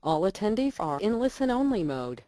All attendees are in listen-only mode.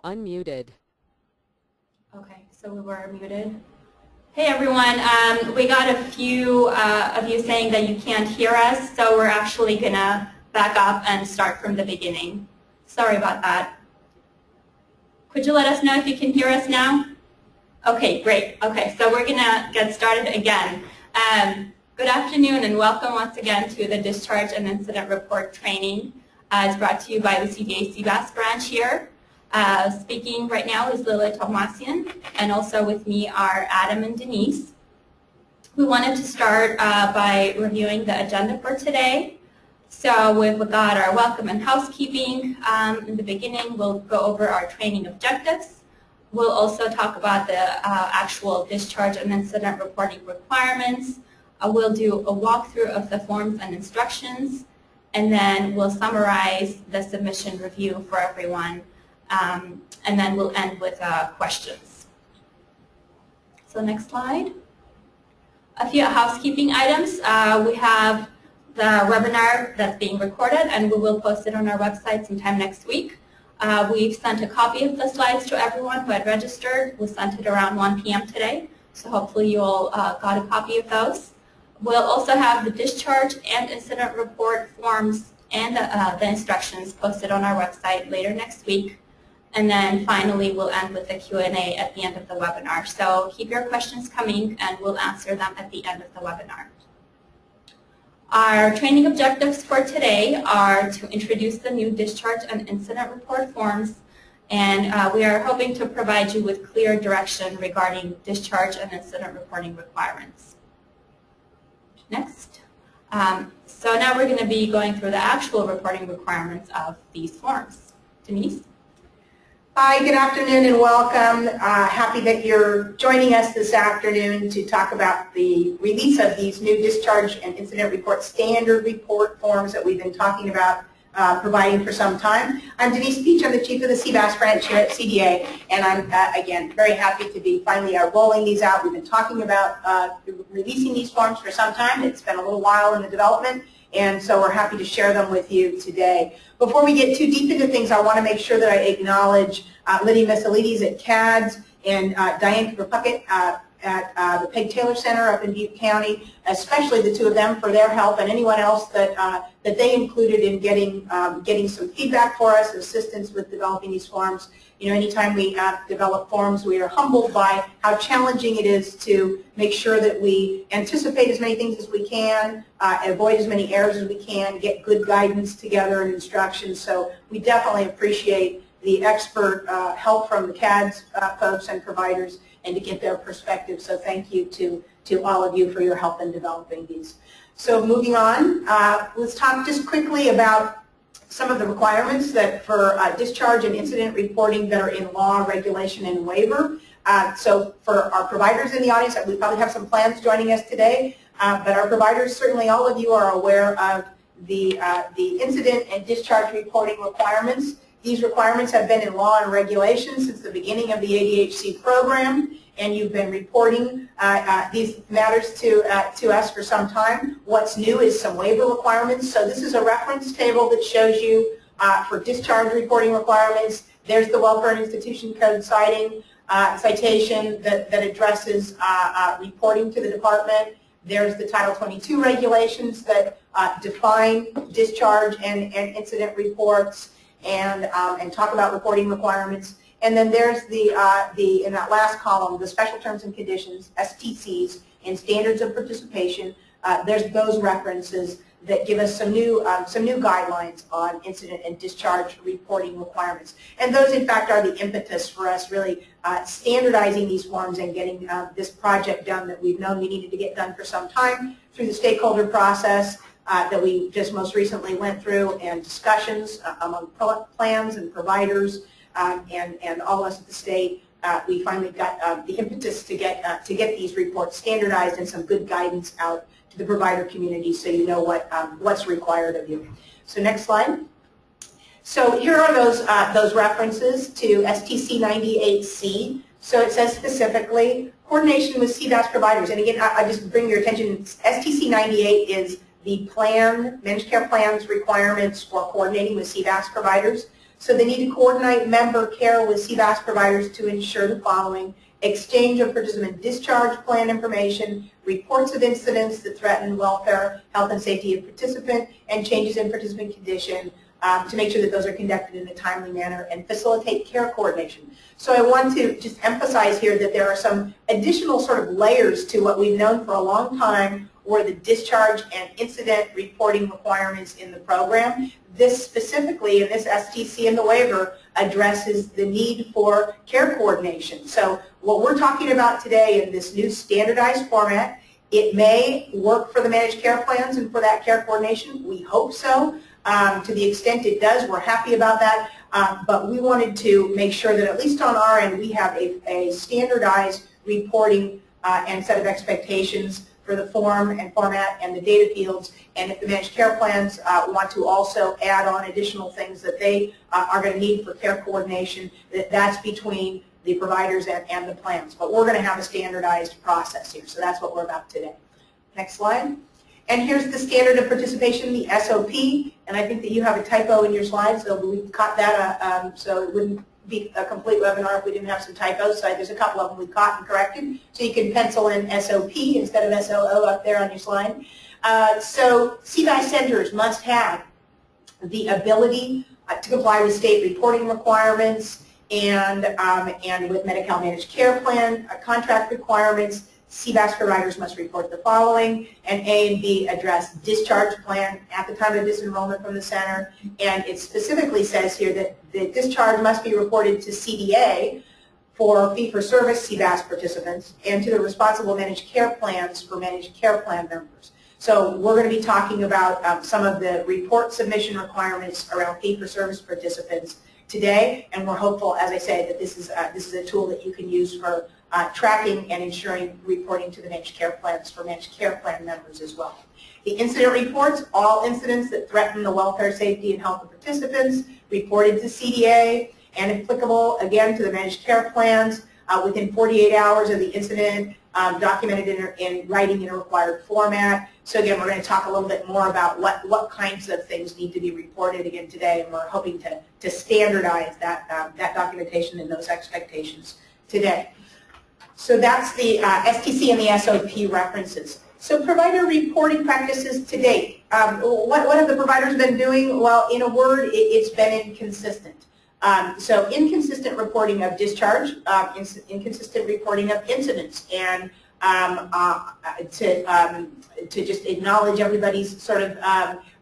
Unmuted. Okay, so we were muted. Hey everyone, we got a few of you saying that you can't hear us, so we're actually gonna back up and start from the beginning. Sorry about that. Could you let us know if you can hear us now? Okay, great. Okay, so we're gonna get started again. Good afternoon and welcome once again to the Discharge and Incident Report Training. It's brought to you by the CDA CBAS branch here. Speaking right now is Lila Tomasian, and also with me are Adam and Denise. We wanted to start by reviewing the agenda for today. So we've got our welcome and housekeeping. In the beginning, we'll go over our training objectives. We'll also talk about the actual discharge and incident reporting requirements. We'll do a walkthrough of the forms and instructions, and then we'll summarize the submission review for everyone. And then we'll end with questions. So next slide. A few housekeeping items. We have the webinar that's being recorded, and we will post it on our website sometime next week. We've sent a copy of the slides to everyone who had registered. We sent it around 1 p.m. today, so hopefully you all got a copy of those. We'll also have the discharge and incident report forms and the instructions posted on our website later next week. And then finally, we'll end with the Q&A at the end of the webinar. So keep your questions coming, and we'll answer them at the end of the webinar. Our training objectives for today are to introduce the new discharge and incident report forms, and we are hoping to provide you with clear direction regarding discharge and incident reporting requirements. Next. So now we're going to be going through the actual reporting requirements of these forms. Denise? Hi, good afternoon and welcome. Happy that you're joining us this afternoon to talk about the release of these new discharge and incident report standard report forms that we've been talking about providing for some time. I'm Denise Peach. I'm the chief of the CBAS branch here at CDA, and I'm, again, very happy to be finally rolling these out. We've been talking about releasing these forms for some time. It's been a little while in the development, and so we're happy to share them with you today. Before we get too deep into things, I want to make sure that I acknowledge Lydia Missalides at CADS and Diane Cooper-Puckett at the Peg Taylor Center up in Butte County, especially the two of them for their help, and anyone else that that they included in getting some feedback for us, assistance with developing these forms. You know, anytime we develop forms, we are humbled by how challenging it is to make sure that we anticipate as many things as we can, avoid as many errors as we can, get good guidance together and instructions. So we definitely appreciate the expert help from the CADS folks and providers, and to get their perspective. So thank you to all of you for your help in developing these. So moving on, let's talk just quickly about some of the requirements that for discharge and incident reporting that are in law, regulation, and waiver. So for our providers in the audience, we probably have some plans joining us today, but our providers, certainly all of you are aware of the incident and discharge reporting requirements. These requirements have been in law and regulation since the beginning of the ADHC program, and you've been reporting these matters to us for some time. What's new is some waiver requirements. So this is a reference table that shows you for discharge reporting requirements. There's the Welfare and Institution Code citation that addresses reporting to the department. There's the Title 22 regulations that define discharge and incident reports and talk about reporting requirements. And then there's in that last column, the special terms and conditions, STCs, and standards of participation. There's those references that give us some new guidelines on incident and discharge reporting requirements. And those, in fact, are the impetus for us really standardizing these forms and getting this project done that we've known we needed to get done for some time through the stakeholder process that we just most recently went through, and discussions among plans and providers and all of us at the state. We finally got the impetus to get these reports standardized and some good guidance out to the provider community, so you know what's required of you. So next slide. So here are those references to STC 98C. So it says specifically coordination with CBAS providers. And again, I just bring your attention. STC 98 is the managed care plans requirements for coordinating with CBAS providers. So they need to coordinate member care with CBAS providers to ensure the following: exchange of participant discharge plan information, reports of incidents that threaten welfare, health, and safety of participant, and changes in participant condition to make sure that those are conducted in a timely manner, and facilitate care coordination. So I want to just emphasize here that there are some additional sort of layers to what we've known for a long time, or the discharge and incident reporting requirements in the program. This specifically, in this STC and the waiver, addresses the need for care coordination. So what we're talking about today in this new standardized format, it may work for the managed care plans and for that care coordination. We hope so. To the extent it does, we're happy about that. But we wanted to make sure that at least on our end, we have a standardized reporting and set of expectations for the form and format and the data fields. And if the managed care plans want to also add on additional things that they are going to need for care coordination, that's between the providers and the plans. But we're going to have a standardized process here. So that's what we're about today. Next slide. And here's the standard of participation, the SOP. And I think that you have a typo in your slides, so we caught that, so it wouldn't be a complete webinar if we didn't have some typos. So there's a couple of them we caught and corrected. So you can pencil in SOP instead of SOO up there on your slide. So CBAS centers must have the ability to comply with state reporting requirements and with Medi-Cal managed care plan contract requirements. CBAS providers must report the following, and A and B address discharge plan at the time of disenrollment from the center, and it specifically says here that the discharge must be reported to CDA for fee-for-service CBAS participants and to the responsible managed care plans for managed care plan members. So we're going to be talking about some of the report submission requirements around fee-for-service participants today, and we're hopeful, as I say, that this is a tool that you can use for tracking and ensuring reporting to the managed care plans for managed care plan members as well. The incident reports, all incidents that threaten the welfare, safety, and health of participants, reported to CDA and applicable, again, to the managed care plans. within 48 hours of the incident, documented in writing in a required format. So again, we're going to talk a little bit more about what kinds of things need to be reported again today, and we're hoping to standardize that documentation and those expectations today. So that's the STC and the SOP references. So provider reporting practices to date. What have the providers been doing? Well, in a word, it's been inconsistent. So inconsistent reporting of discharge, inconsistent reporting of incidents, and to just acknowledge everybody's sort of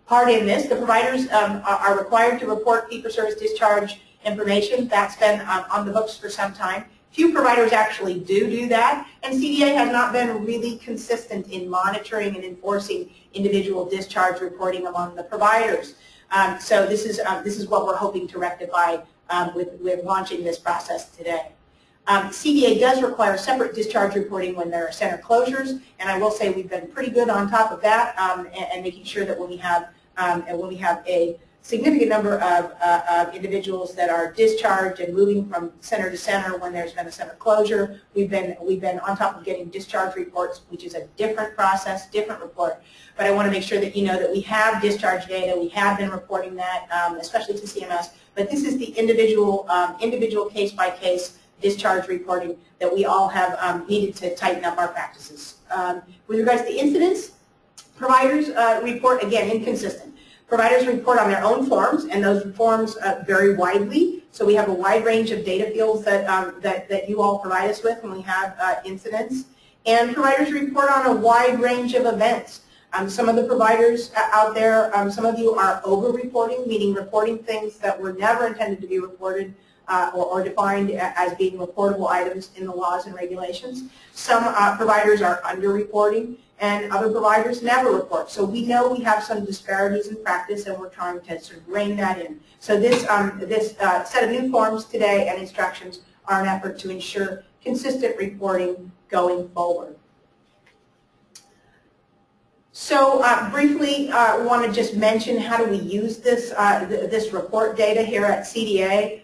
part in this, the providers are required to report fee-for-service discharge information. That's been on the books for some time. Few providers actually do that, and CDA has not been really consistent in monitoring and enforcing individual discharge reporting among the providers. So this is what we're hoping to rectify with launching this process today. CDA does require separate discharge reporting when there are center closures, and I will say we've been pretty good on top of that and making sure that when we have a significant number of individuals that are discharged and moving from center to center when there's been a center closure, we've been on top of getting discharge reports, which is a different process, different report. But I want to make sure that you know that we have discharge data, we have been reporting that, especially to CMS. But this is the individual case-by-case discharge reporting that we all have needed to tighten up our practices. With regards to incidents, providers report, again, inconsistent. Providers report on their own forms, and those forms vary widely. So we have a wide range of data fields that you all provide us with when we have incidents. And providers report on a wide range of events. Some of the providers out there, some of you are over-reporting, meaning reporting things that were never intended to be reported or defined as being reportable items in the laws and regulations. Some providers are under-reporting, and other providers never report. So we know we have some disparities in practice, and we're trying to sort of rein that in. So this set of new forms today and instructions are an effort to ensure consistent reporting going forward. So briefly, I want to just mention how do we use this report data here at CDA.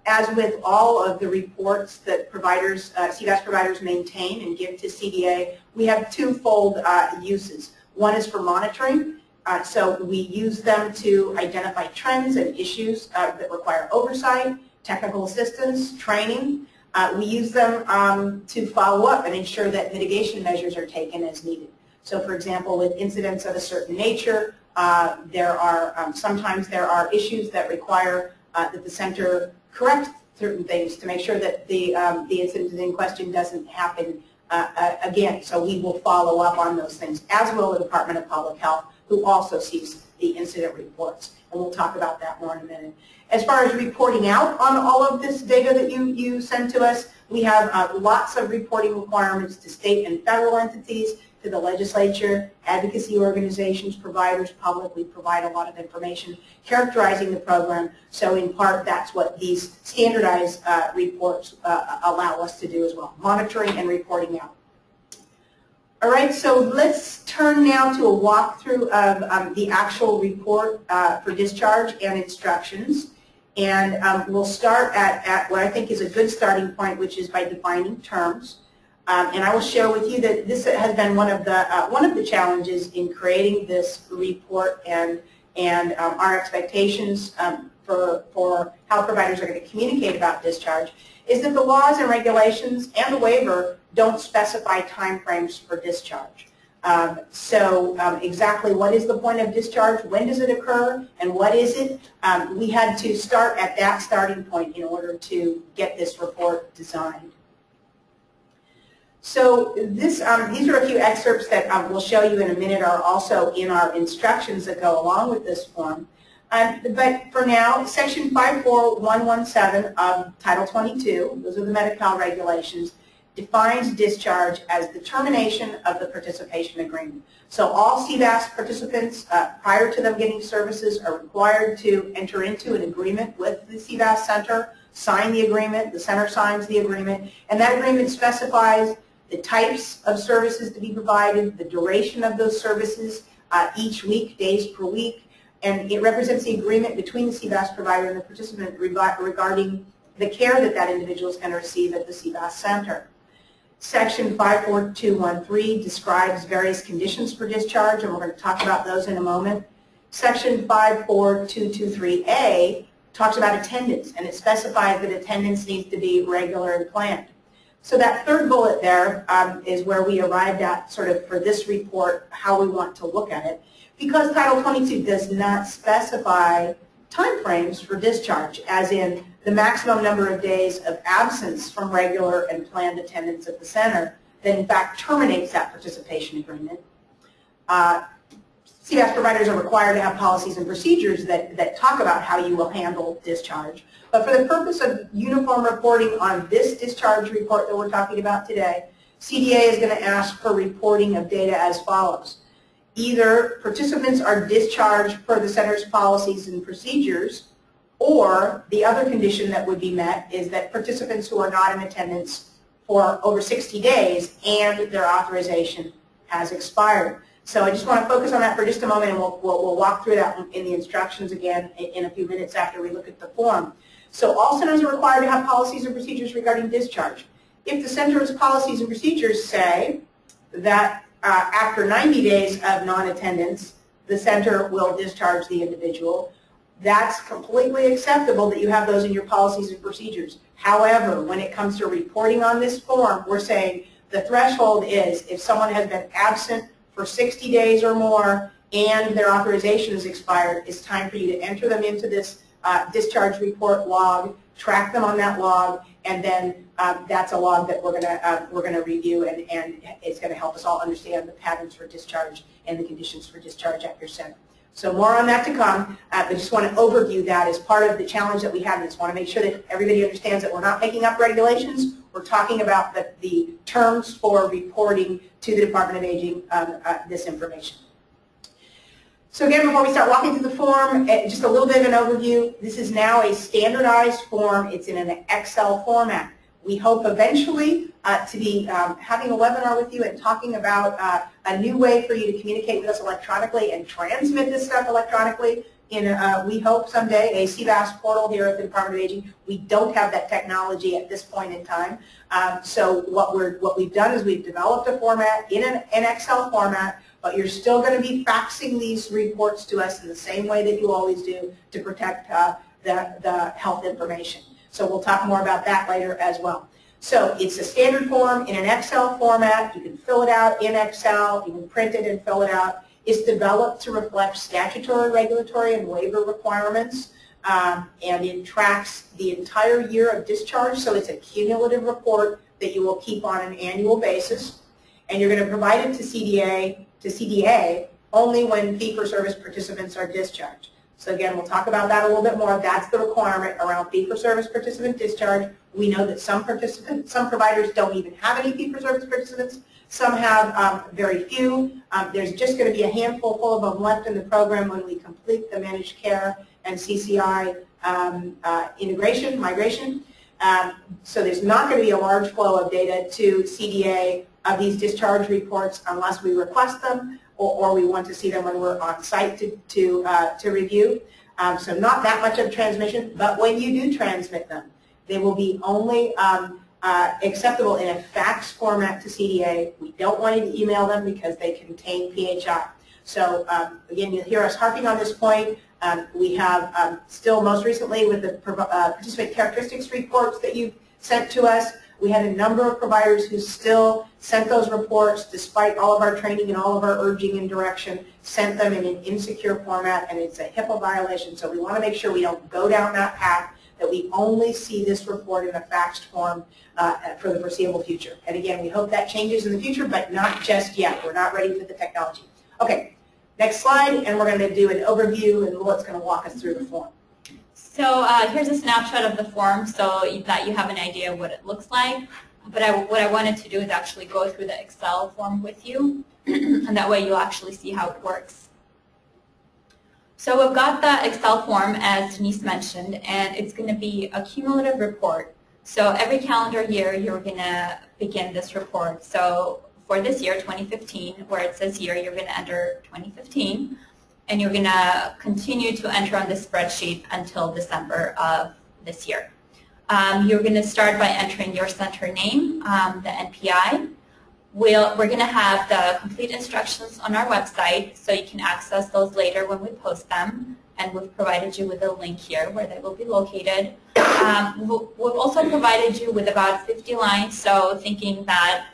As with all of the reports that providers, CBAS providers maintain and give to CDA, we have twofold uses. One is for monitoring, so we use them to identify trends and issues that require oversight, technical assistance, training. We use them to follow up and ensure that mitigation measures are taken as needed. So for example, with incidents of a certain nature, sometimes there are issues that require that the center correct certain things to make sure that the incident in question doesn't happen again. So we will follow up on those things, as will the Department of Public Health, who also sees the incident reports. And we'll talk about that more in a minute. As far as reporting out on all of this data that you send to us, we have lots of reporting requirements to state and federal entities, to the legislature, advocacy organizations, providers, public. We provide a lot of information characterizing the program. So in part, that's what these standardized reports allow us to do as well, monitoring and reporting out. All right, so let's turn now to a walkthrough of the actual report for discharge and instructions. And we'll start at what I think is a good starting point, which is by defining terms. And I will share with you that this has been one of the challenges in creating this report and our expectations for how providers are going to communicate about discharge is that the laws and regulations and the waiver don't specify timeframes for discharge. So exactly what is the point of discharge, when does it occur, and what is it? We had to start at that starting point in order to get this report designed. So these are a few excerpts that we'll show you in a minute, are also in our instructions that go along with this form. But for now, Section 54117 of Title 22, those are the Medi-Cal regulations, defines discharge as the termination of the participation agreement. So all CBAS participants, prior to them getting services, are required to enter into an agreement with the CBAS center, sign the agreement, the center signs the agreement, and that agreement specifies the types of services to be provided, the duration of those services each week, days per week, and it represents the agreement between the CBAS provider and the participant regarding the care that that individual is going to receive at the CBAS center. Section 54213 describes various conditions for discharge, and we're going to talk about those in a moment. Section 54223A talks about attendance, and it specifies that attendance needs to be regular and planned. So that third bullet there is where we arrived at sort of for this report how we want to look at it. Because Title 22 does not specify timeframes for discharge, as in the maximum number of days of absence from regular and planned attendance at the center that in fact terminates that participation agreement. CBAS providers are required to have policies and procedures that talk about how you will handle discharge. But for the purpose of uniform reporting on this discharge report that we're talking about today, CDA is going to ask for reporting of data as follows. Either participants are discharged per the center's policies and procedures, or the other condition that would be met is that participants who are not in attendance for over 60 days and their authorization has expired. So I just want to focus on that for just a moment, and we'll walk through that in the instructions again in a few minutes after we look at the form. So all centers are required to have policies and procedures regarding discharge. If the center's policies and procedures say that after 90 days of non-attendance, the center will discharge the individual, that's completely acceptable that you have those in your policies and procedures. However, when it comes to reporting on this form, we're saying the threshold is if someone has been absent for 60 days or more and their authorization is expired, it's time for you to enter them into this discharge report log, track them on that log, and then that's a log that we're gonna review, and it's going to help us all understand the patterns for discharge and the conditions for discharge at your center. So more on that to come, but just want to overview that as part of the challenge that we have. I just want to make sure that everybody understands that we're not making up regulations. We're talking about the terms for reporting to the Department of Aging this information. So again, before we start walking through the form, just a little bit of an overview. This is now a standardized form. It's in an Excel format. We hope eventually to be having a webinar with you and talking about a new way for you to communicate with us electronically and transmit this stuff electronically in, we hope someday, a CBAS portal here at the Department of Aging. We don't have that technology at this point in time. So what we've done is we've developed a format in an Excel format, but you're still going to be faxing these reports to us in the same way that you always do to protect the health information. So we'll talk more about that later as well. So it's a standard form in an Excel format. You can fill it out in Excel. You can print it and fill it out. It's developed to reflect statutory, regulatory, and waiver requirements, and it tracks the entire year of discharge. So it's a cumulative report that you will keep on an annual basis, and you're going to provide it to CDA only when fee-for-service participants are discharged. So again, we'll talk about that a little bit more. That's the requirement around fee-for-service participant discharge. We know that some providers don't even have any fee-for-service participants. Some have very few. There's just going to be a handful full of them left in the program when we complete the managed care and CCI migration. So there's not going to be a large flow of data to CDA of these discharge reports unless we request them or we want to see them when we're on site to review. So not that much of transmission, but when you do transmit them, they will be only acceptable in a fax format to CDA. We don't want you to email them because they contain PHI. So again, you'll hear us harping on this point. We have still most recently with the participant characteristics reports that you've sent to us, we had a number of providers who still sent those reports despite all of our training and all of our urging and direction, sent them in an insecure format, and it's a HIPAA violation. So we want to make sure we don't go down that path, that we only see this report in a faxed form for the foreseeable future. And again, we hope that changes in the future, but not just yet. We're not ready for the technology. Okay, next slide, and we're going to do an overview, and Lilith's going to walk us through the form. So here's a snapshot of the form so that you have an idea of what it looks like. But what I wanted to do is actually go through the Excel form with you, and that way you'll actually see how it works. So we've got the Excel form, as Denise mentioned, and it's going to be a cumulative report. So every calendar year you're going to begin this report. So for this year, 2015, where it says here, you're going to enter 2015. And you're going to continue to enter on this spreadsheet until December of this year. You're going to start by entering your center name, the NPI. We're going to have the complete instructions on our website, so you can access those later when we post them. And we've provided you with a link here where they will be located. We've also provided you with about 50 lines, so thinking that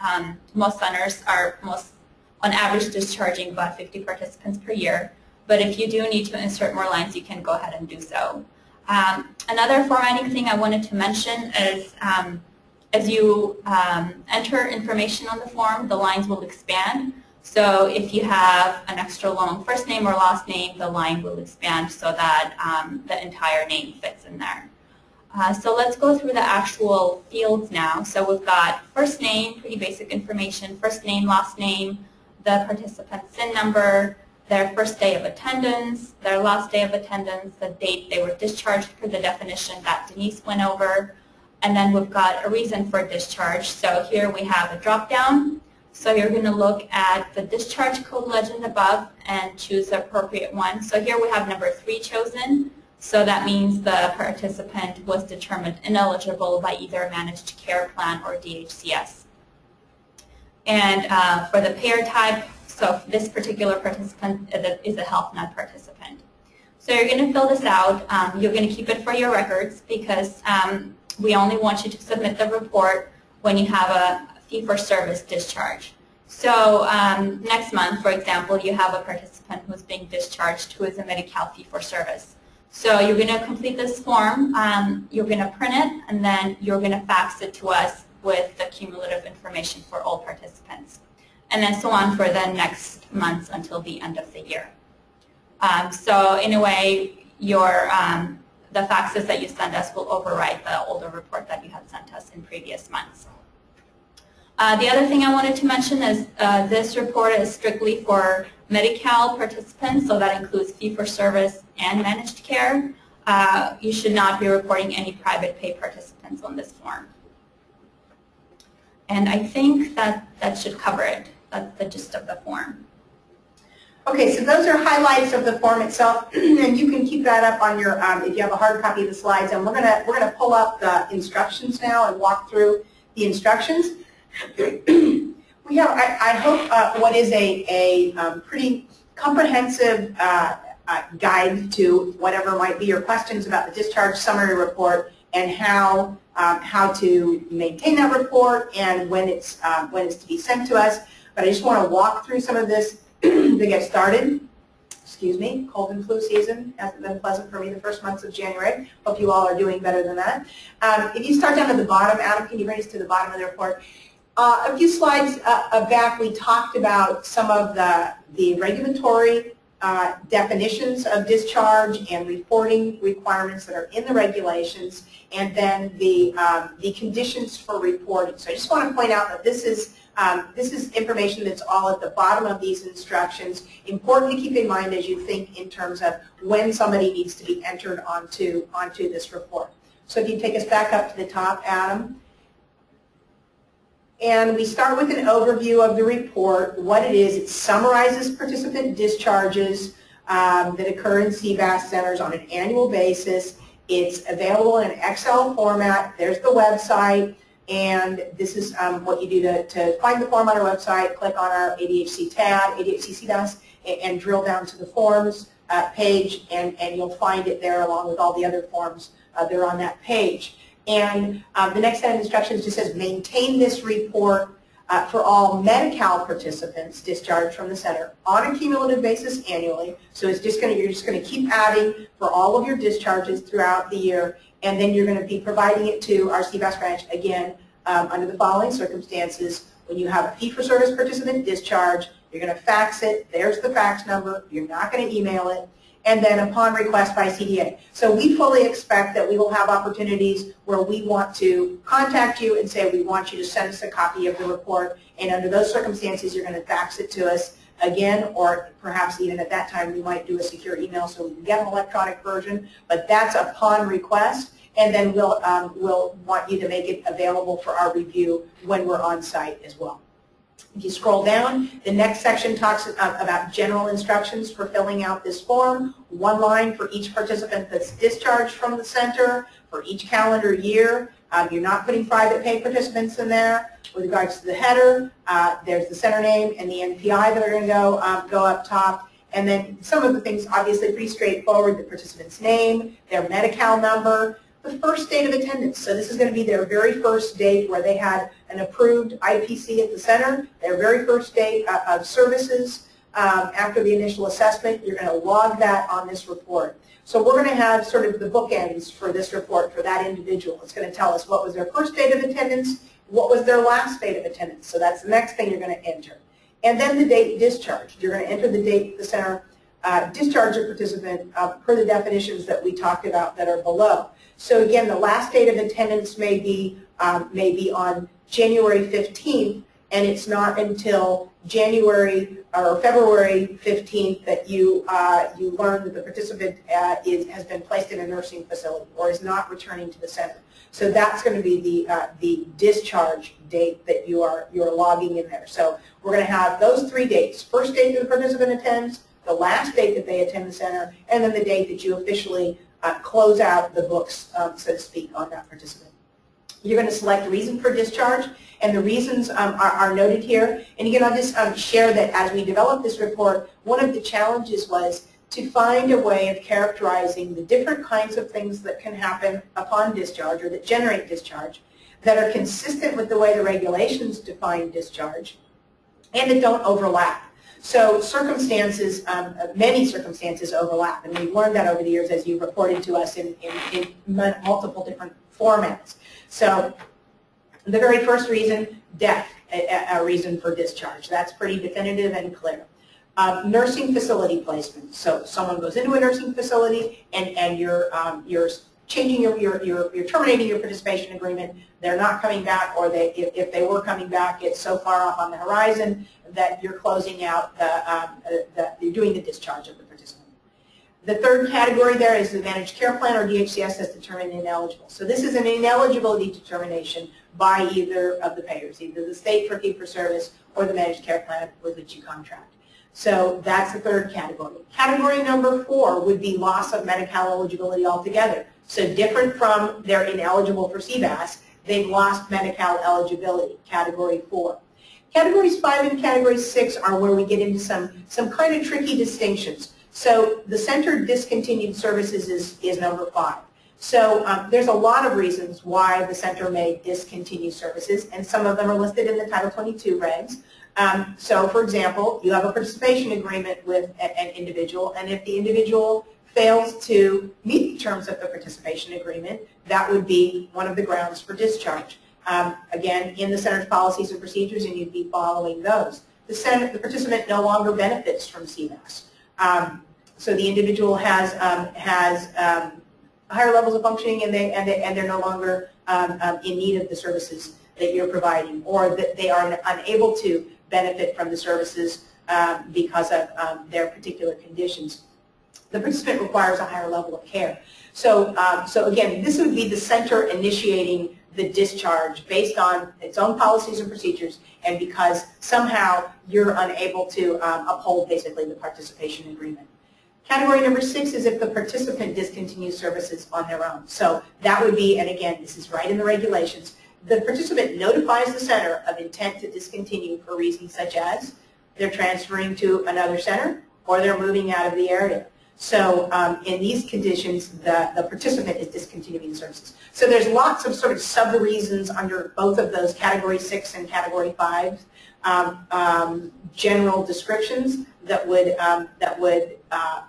most centers are on average discharging about 50 participants per year. But if you do need to insert more lines, you can go ahead and do so. Another formatting thing I wanted to mention is as you enter information on the form, the lines will expand. So if you have an extra long first name or last name, the line will expand so that the entire name fits in there. So let's go through the actual fields now. So we've got first name, pretty basic information, first name, last name, the participant's SIN number, their first day of attendance, their last day of attendance, the date they were discharged per the definition that Denise went over, and then we've got a reason for discharge. So here we have a drop-down. So you're going to look at the discharge code legend above and choose the appropriate one. So here we have number 3 chosen. So that means the participant was determined ineligible by either a managed care plan or DHCS. And for the payer type, so this particular participant is a health nut participant. So you're going to fill this out. You're going to keep it for your records because we only want you to submit the report when you have a fee-for-service discharge. So next month, for example, you have a participant who's being discharged who is a Medi-Cal fee-for-service. So you're going to complete this form, you're going to print it, and then you're going to fax it to us with the cumulative information for all participants. And then so on for the next months until the end of the year. So in a way, the faxes that you send us will override the older report that you had sent us in previous months. The other thing I wanted to mention is this report is strictly for Medi-Cal participants, so that includes fee-for-service and managed care. You should not be reporting any private pay participants on this form. And I think that should cover it. That's the gist of the form. Okay, so those are highlights of the form itself, and you can keep that up on your, if you have a hard copy of the slides. And we're gonna pull up the instructions now and walk through the instructions. We have, I hope, what is a pretty comprehensive guide to whatever might be your questions about the discharge summary report and how to maintain that report and when it's to be sent to us. But I just want to walk through some of this to get started. Excuse me, cold and flu season hasn't been pleasant for me the first months of January. Hope you all are doing better than that. If you start down at the bottom, Adam, can you bring us to the bottom of the report? A few slides back, we talked about some of the regulatory definitions of discharge and reporting requirements that are in the regulations, and then the conditions for reporting. So I just want to point out that this is information that's all at the bottom of these instructions. Important to keep in mind as you think in terms of when somebody needs to be entered onto this report. So if you take us back up to the top, Adam. And we start with an overview of the report, what it is. It summarizes participant discharges that occur in CBAS centers on an annual basis. It's available in Excel format. There's the website. And this is what you do to find the form on our website. Click on our ADHC tab, ADHC CBAS, and drill down to the forms page, and you'll find it there along with all the other forms that are on that page. And the next set of instructions just says maintain this report for all Medi-Cal participants discharged from the center on a cumulative basis annually. So it's just you're just going to keep adding for all of your discharges throughout the year, and then you're going to be providing it to our CBAS branch again under the following circumstances. When you have a fee-for-service participant discharge, you're going to fax it. There's the fax number. You're not going to email it. And then upon request by CDA. So we fully expect that we will have opportunities where we want to contact you and say we want you to send us a copy of the report, and under those circumstances you're going to fax it to us again, or perhaps even at that time we might do a secure email so we can get an electronic version, but that's upon request, and then we'll want you to make it available for our review when we're on site as well. If you scroll down, the next section talks about general instructions for filling out this form. One line for each participant that's discharged from the center, for each calendar year. You're not putting private pay participants in there. With regards to the header, there's the center name and the NPI that are going to go up top. And then some of the things, obviously pretty straightforward, the participant's name, their Medi-Cal number, the first date of attendance. So this is going to be their very first date where they had an approved IPC at the center, their very first date of services after the initial assessment. You're going to log that on this report. So we're going to have sort of the bookends for this report for that individual. It's going to tell us what was their first date of attendance, what was their last date of attendance. So that's the next thing you're going to enter. And then the date discharged. You're going to enter the date the center discharged a participant per the definitions that we talked about that are below. So again, the last date of attendance may be on January 15th, and it's not until January or February 15th that you learn that the participant has been placed in a nursing facility or is not returning to the center. So that's going to be the discharge date that you're logging in there. So we're going to have those 3 dates: first date that the participant attends, the last date that they attend the center, and then the date that you officially close out the books, so to speak, on that participant. You're going to select reason for discharge, and the reasons are noted here. And again, I'll just share that as we developed this report, one of the challenges was to find a way of characterizing the different kinds of things that can happen upon discharge or that generate discharge that are consistent with the way the regulations define discharge and that don't overlap. So circumstances, many circumstances overlap, and we've learned that over the years as you've reported to us in multiple different formats. So the very first reason, death, a reason for discharge. That's pretty definitive and clear. Nursing facility placement. So someone goes into a nursing facility and you're changing you're terminating your participation agreement. They're not coming back, or if they were coming back, it's so far off on the horizon that you're closing out you're doing the discharge of the participant. The third category there is the managed care plan or DHCS has determined ineligible. So this is an ineligibility determination by either of the payers, either the state for fee-for-service or the managed care plan with which you contract. So that's the third category. Category number 4 would be loss of Medi-Cal eligibility altogether. So different from they're ineligible for CBAS, they've lost Medi-Cal eligibility, category 4. Categories 5 and category 6 are where we get into some kind of tricky distinctions. So the center discontinued services is number 5. So there's a lot of reasons why the center may discontinue services, and some of them are listed in the Title 22 regs. So for example, you have a participation agreement with an individual, and if the individual fails to meet the terms of the participation agreement, that would be one of the grounds for discharge. Again, in the center's policies and procedures, and you'd be following those. The participant no longer benefits from CBAS. So the individual has higher levels of functioning, and they're no longer in need of the services that you're providing, or that they are unable to benefit from the services because of their particular conditions. The participant requires a higher level of care. So, so again, this would be the center initiating the discharge based on its own policies and procedures, and because somehow you're unable to uphold basically the participation agreement. Category number 6 is if the participant discontinues services on their own. So that would be, and again, this is right in the regulations, the participant notifies the center of intent to discontinue for reasons such as they're transferring to another center or they're moving out of the area. So in these conditions, the participant is discontinuing services. So there's lots of sort of sub-reasons under both of those Category 6 and Category 5 general descriptions that would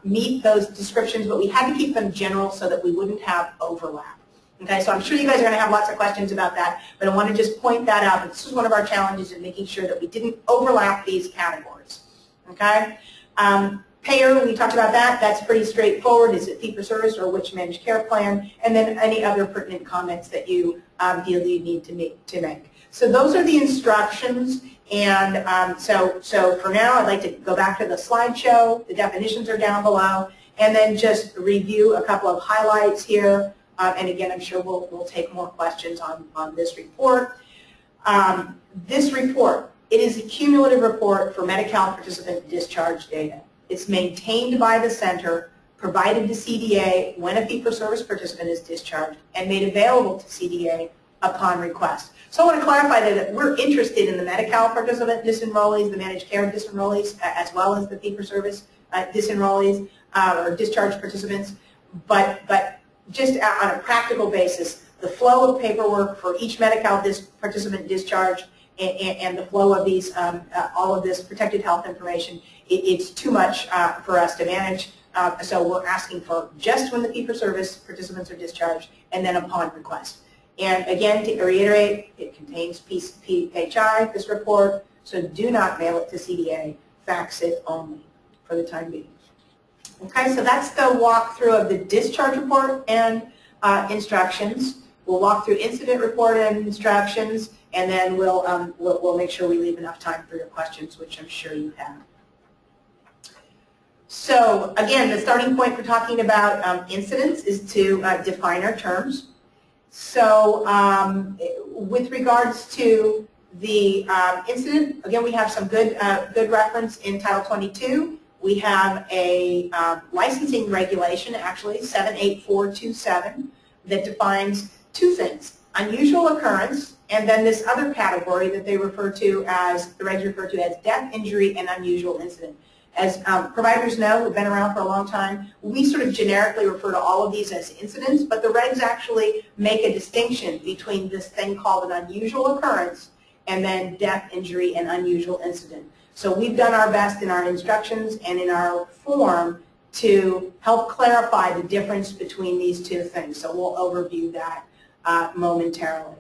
meet those descriptions, but we had to keep them general so that we wouldn't have overlap. Okay, so I'm sure you guys are going to have lots of questions about that, but I want to just point that out. This is one of our challenges in making sure that we didn't overlap these categories. Okay. Payer, we talked about that. That's pretty straightforward. Is it fee-for-service or which managed care plan? And then any other pertinent comments that you feel you need to make. So those are the instructions. And so for now, I'd like to go back to the slideshow. The definitions are down below. And then just review a couple of highlights here. And again, I'm sure we'll take more questions on this report. This report, it is a cumulative report for Medi-Cal participant discharge data. It's maintained by the center provided to CDA when a fee-for-service participant is discharged and made available to CDA upon request. So I want to clarify that we're interested in the Medi-Cal participant disenrollees, the managed care disenrollees, as well as the fee-for-service disenrollees or discharge participants. But just on a practical basis, the flow of paperwork for each Medi-Cal participant discharge and the flow of these, all of this protected health information, it's too much for us to manage. So we're asking for just when the fee-for-service participants are discharged and then upon request. And again, to reiterate, it contains PHI, this report, so do not mail it to CDA, fax it only for the time being. Okay, so that's the walkthrough of the discharge report and instructions. We'll walk through incident report and instructions, and then we'll make sure we leave enough time for your questions, which I'm sure you have. So again, the starting point for talking about incidents is to define our terms. So with regards to the incident, again, we have some good reference in Title 22. We have a licensing regulation, actually, 78427, that defines two things: unusual occurrence, and then this other category that they refer to as, the regs refer to as death, injury, and unusual incident. As providers know, who've been around for a long time, we sort of generically refer to all of these as incidents, but the regs actually make a distinction between this thing called an unusual occurrence and then death, injury, and unusual incident. So we've done our best in our instructions and in our form to help clarify the difference between these two things. So we'll overview that momentarily.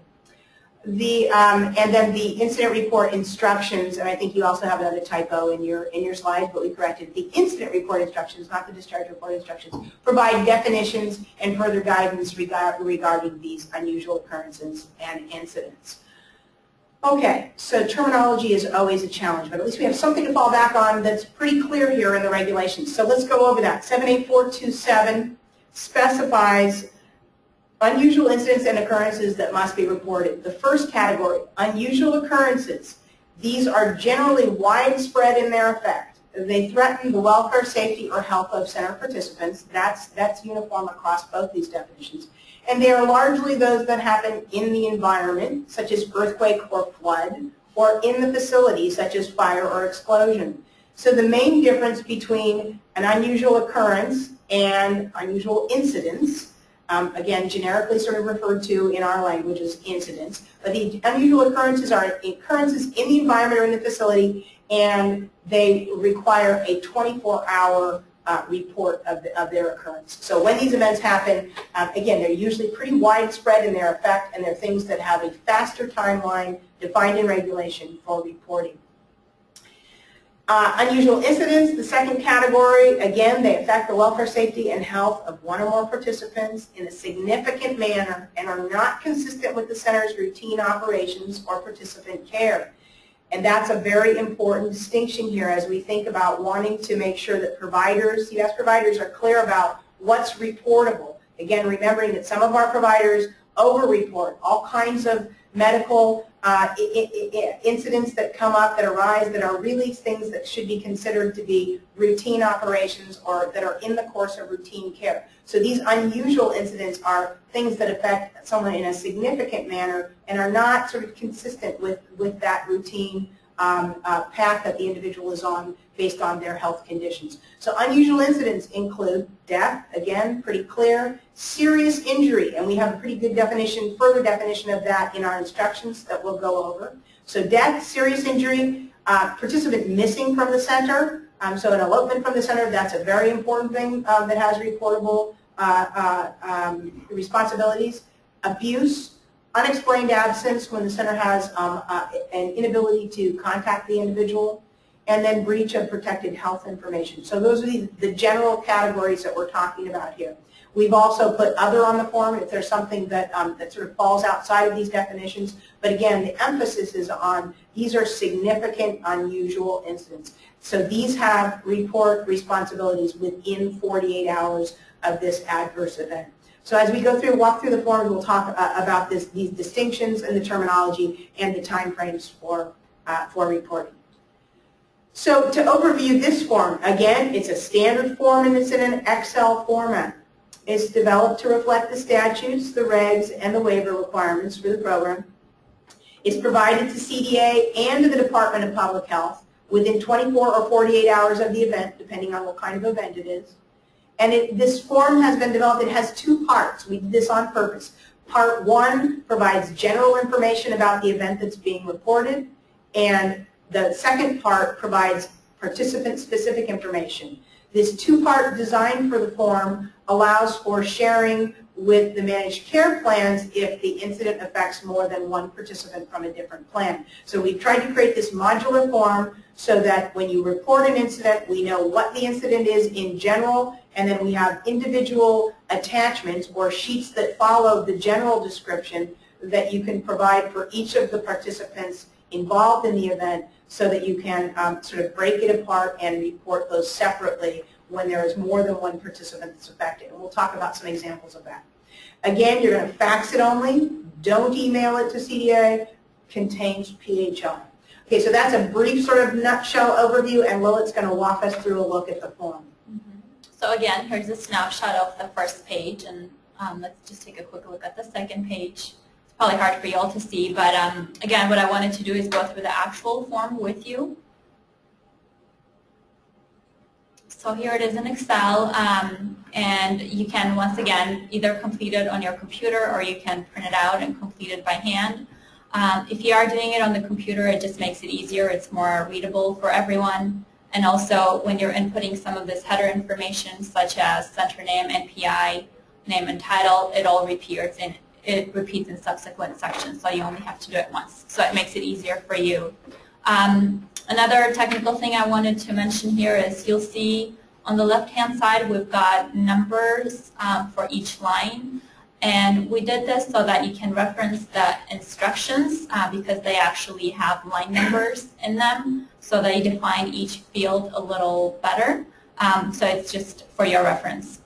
And then the incident report instructions, and I think you also have another typo in your slides, but we corrected. The incident report instructions, not the discharge report instructions, provide definitions and further guidance regarding these unusual occurrences and incidents. Okay, so terminology is always a challenge, but at least we have something to fall back on that's pretty clear here in the regulations. So let's go over that. 78427 specifies unusual incidents and occurrences that must be reported. The first category, unusual occurrences. These are generally widespread in their effect. They threaten the welfare, safety, or health of center participants. That's uniform across both these definitions. And they are largely those that happen in the environment, such as earthquake or flood, or in the facility, such as fire or explosion. So the main difference between an unusual occurrence and unusual incidents, again, generically sort of referred to in our language as incidents, but the unusual occurrences are occurrences in the environment or in the facility, and they require a 24-hour report of their occurrence. So when these events happen, again, they're usually pretty widespread in their effect, and they're things that have a faster timeline defined in regulation for reporting. Unusual incidents, the second category, again, they affect the welfare, safety, and health of one or more participants in a significant manner and are not consistent with the center's routine operations or participant care. And that's a very important distinction here as we think about wanting to make sure that providers, CBAS providers, are clear about what's reportable. Again, remembering that some of our providers over-report all kinds of medical incidents that come up, that arise, that are really things that should be considered to be routine operations or that are in the course of routine care. So these unusual incidents are things that affect someone in a significant manner and are not sort of consistent with that routine path that the individual is on based on their health conditions. So unusual incidents include death, again, pretty clear, serious injury, and we have a pretty good definition, further definition of that in our instructions that we'll go over. So death, serious injury, participant missing from the center, so an elopement from the center, that's a very important thing that has reportable responsibilities. Abuse, unexplained absence when the center has an inability to contact the individual, and then breach of protected health information. So those are the general categories that we're talking about here. We've also put other on the form if there's something that, that sort of falls outside of these definitions. But again, the emphasis is on these are significant unusual incidents. So these have report responsibilities within 48 hours of this adverse event. So as we go through, walk through the forms, we'll talk about these distinctions and the terminology and the time frames for reporting. So to overview this form, again, it's a standard form and it's in an Excel format. It's developed to reflect the statutes, the regs, and the waiver requirements for the program. It's provided to CDA and to the Department of Public Health within 24 or 48 hours of the event, depending on what kind of event it is. And this form has been developed. It has two parts. We did this on purpose. Part one provides general information about the event that's being reported, and the second part provides participant-specific information. This two-part design for the form allows for sharing with the managed care plans if the incident affects more than one participant from a different plan. So we've tried to create this modular form so that when you report an incident, we know what the incident is in general, and then we have individual attachments or sheets that follow the general description that you can provide for each of the participants involved in the event so that you can sort of break it apart and report those separately when there is more than one participant that's affected. And we'll talk about some examples of that. Again, you're going to fax it only. Don't email it to CDA. Contains PHI. Okay, so that's a brief sort of nutshell overview, and Lilith's going to walk us through a look at the form. So again, here's a snapshot of the first page, and let's just take a quick look at the second page. It's probably hard for you all to see, but again, what I wanted to do is go through the actual form with you. So here it is in Excel, and you can, once again, either complete it on your computer or you can print it out and complete it by hand. If you are doing it on the computer, it just makes it easier. It's more readable for everyone. And also, when you're inputting some of this header information, such as center name, NPI, name and title, it all repeats in subsequent sections, so you only have to do it once. So it makes it easier for you. Another technical thing I wanted to mention here is you'll see on the left-hand side we've got numbers for each line. And we did this so that you can reference the instructions because they actually have line numbers in them so that you define each field a little better. So it's just for your reference.